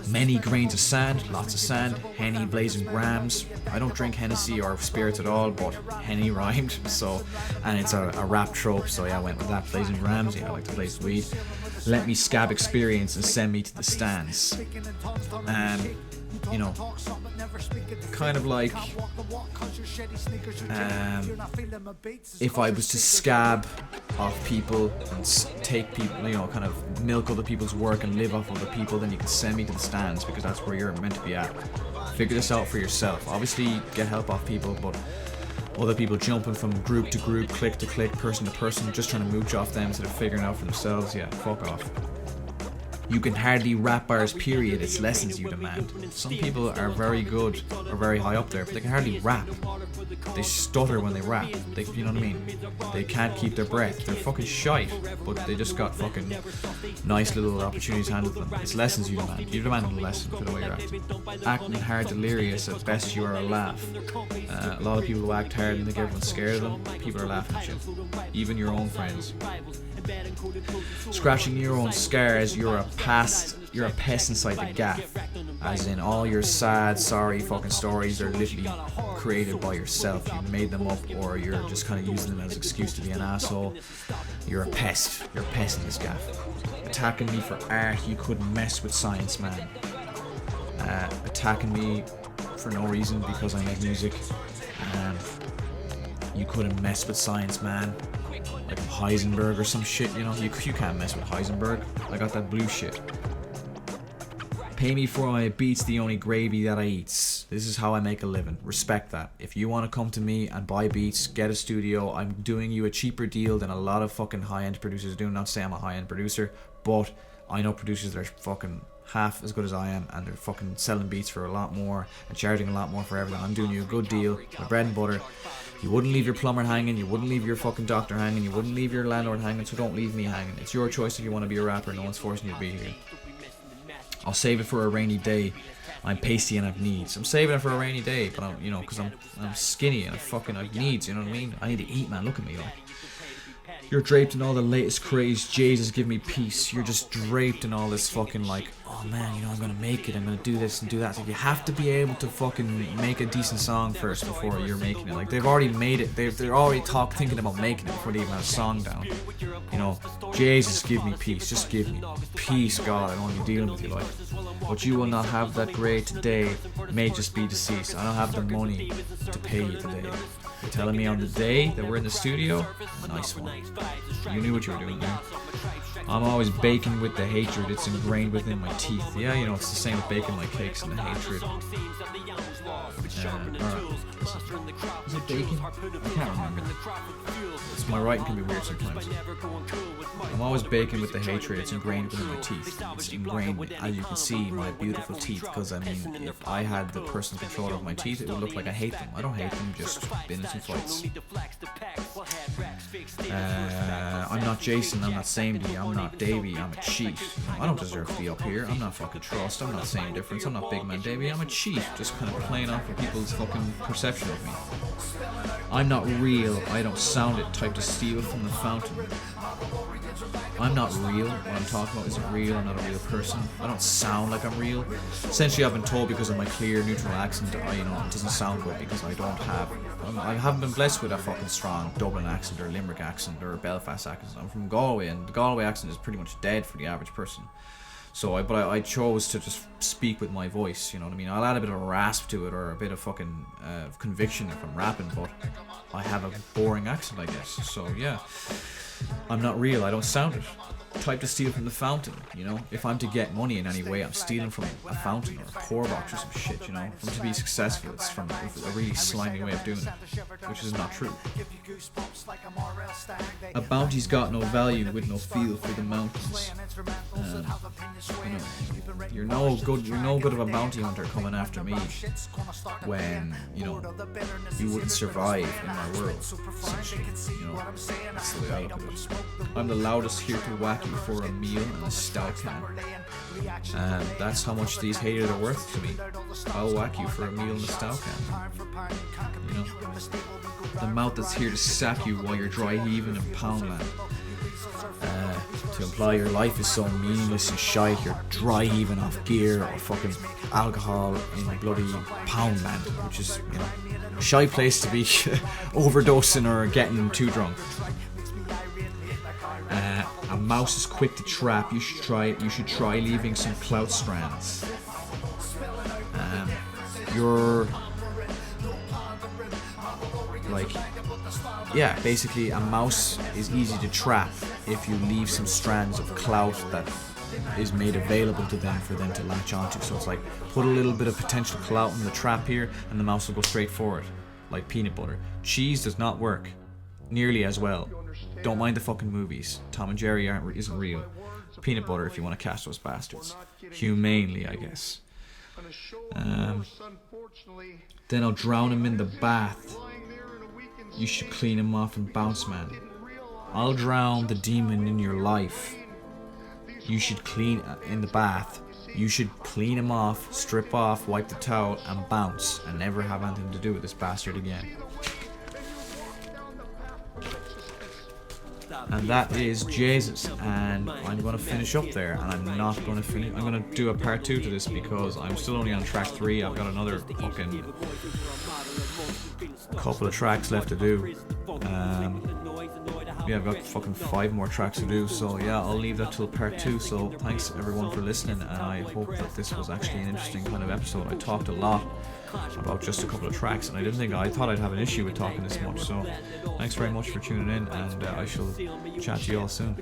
Many grains of sand, lots of sand, Henny blazing grams. I don't drink Hennessy or spirits at all, but Henny rhymed, so, and it's a rap trope, so yeah, I went with that. Blazing grams, yeah, I like to blaze weed. Let me scab experience and send me to the stands. You know, kind of like if I was to scab off people and take people, you know, kind of milk other people's work and live off other people, then you can send me to the stands because that's where you're meant to be at. Figure this out for yourself. Obviously get help off people, but other people jumping from group to group, click to click, person to person, just trying to mooch off them instead of figuring it out for themselves, yeah, fuck off. You can hardly rap bars, period. It's lessons you demand. Some people are very good or very high up there, but they can hardly rap. They stutter when they rap. You know what I mean? They can't keep their breath. They're fucking shite, but they just got fucking nice little opportunities handed to them. It's lessons you demand. You demand a lesson for the way you're acting. Acting hard, delirious. At best, you are a laugh. A lot of people who act hard and think everyone's scared of them. People are laughing at you. Even your own friends. Scratching your own scars, you're a pest inside the gaff. As in, all your sad, sorry fucking stories are literally created by yourself. You made them up, or you're just kind of using them as an excuse to be an asshole. You're a pest. You're a pest in this gaff. Attacking me for art, you couldn't mess with science, man. Attacking me for no reason because I make music. You couldn't mess with science, man. Like Heisenberg or some shit, you know. You can't mess with Heisenberg. I got that blue shit. Pay me for my beats, the only gravy that I eats. This is how I make a living. Respect that. If you want to come to me and buy beats, get a studio, I'm doing you a cheaper deal than a lot of fucking high-end producers do. Not to say I'm a high-end producer, but I know producers that are fucking half as good as I am, and they're fucking selling beats for a lot more and charging a lot more for everything. I'm doing you a good deal, my bread and butter. You wouldn't leave your plumber hanging, you wouldn't leave your fucking doctor hanging, you wouldn't leave your landlord hanging, so don't leave me hanging. It's your choice if you want to be a rapper, no one's forcing you to be here. I'll save it for a rainy day. I'm pasty and I've needs. I'm saving it for a rainy day, but I'm, you know, because I'm skinny and I've needs, you know what I mean? I need to eat, man, look at me, like. You're draped in all the latest craze, Jesus give me peace. You're just draped in all this fucking like, oh man, you know, I'm gonna make it, I'm gonna do this and do that. So you have to be able to fucking make a decent song first before you're making it. Like, they've already made it, they're already thinking about making it before they even have a song down. You know, Jesus give me peace, just give me peace, God, I don't want to be dealing with you, like. But you will not have that grade today, may just be deceased. I don't have the money to pay you today. You're telling me on the day that we're in the studio? Nice one. You knew what you were doing there. I'm always baking with the hatred, it's ingrained within my teeth. Yeah, you know, it's the same with baking my cakes and the hatred. Is it bacon? I can't remember. My writing can be weird sometimes. I'm always baking with the hatred, it's ingrained within my teeth. It's ingrained, as you can see, my beautiful teeth, because I mean, if I had the personal control of my teeth, it would look like I hate them. I don't hate them, just been in some fights. I'm not Jason, I'm not Samedy, I'm not Davey, I'm a chief. I don't deserve to be up here, I'm not fucking Trust, I'm not Same Difference, I'm not Big Man Davey, I'm a chief, just kind of playing off of people's fucking perception of me. I'm not real, I don't sound it, type to steal from the fountain. I'm not real, what I'm talking about isn't real, I'm not a real person. I don't sound like I'm real. Essentially, I've been told because of my clear, neutral accent, it doesn't sound good because I haven't been blessed with a fucking strong Dublin accent or Limerick accent or Belfast accent. I'm from Galway, and the Galway accent is pretty much dead for the average person. So I chose to just speak with my voice, you know what I mean? I'll add a bit of a rasp to it or a bit of fucking conviction if I'm rapping, but I have a boring accent, I guess. So yeah, I'm not real, I don't sound it. Type to steal from the fountain, you know? If I'm to get money in any way, I'm stealing from a fountain or a poor box or some shit, you know? For to be successful, it's from a really slimy way of doing it, which is not true. A bounty's got no value with no feel for the mountains. You're no good of a bounty hunter coming after me when, you know, you wouldn't survive in my world, essentially, you know? That's the way I look at it. I'm the loudest here to whack you for a meal and a stout can. And that's how much these haters are worth to me. I'll whack you for a meal and a stout can. You know? The mouth that's here to sack you while you're dry heaving in Poundland. To imply your life is so meaningless and shite, you're dry heaving off gear or fucking alcohol in bloody Poundland, which is, you know, a shy place to be overdosing or getting too drunk. A mouse is quick to trap. You should try leaving some clout strands. You're like, yeah, basically a mouse is easy to trap if you leave some strands of clout that is made available to them for them to latch onto. So it's like, put a little bit of potential clout in the trap here and the mouse will go straight for it, like peanut butter. Cheese does not work nearly as well. Don't mind the fucking movies. Tom and Jerry isn't real. Peanut butter if you want to catch those bastards. Humanely, I guess. Then I'll drown him in the bath. You should clean him off and bounce, man. I'll drown the demon in your life. You should clean in the bath. You should clean him off, strip off, wipe the towel, and bounce, and never have anything to do with this bastard again. And that is Jesus, and I'm going to finish up there, and I'm not going to finish. I'm going to do a part 2 to this because I'm still only on track 3. I've got another fucking couple of tracks left to do. Yeah, I've got fucking 5 more tracks to do, so yeah, I'll leave that till part 2. So thanks everyone for listening, and I hope that this was actually an interesting kind of episode. I talked a lot about just a couple of tracks, and I thought I'd have an issue with talking this much, so thanks very much for tuning in, and I shall chat to you all soon.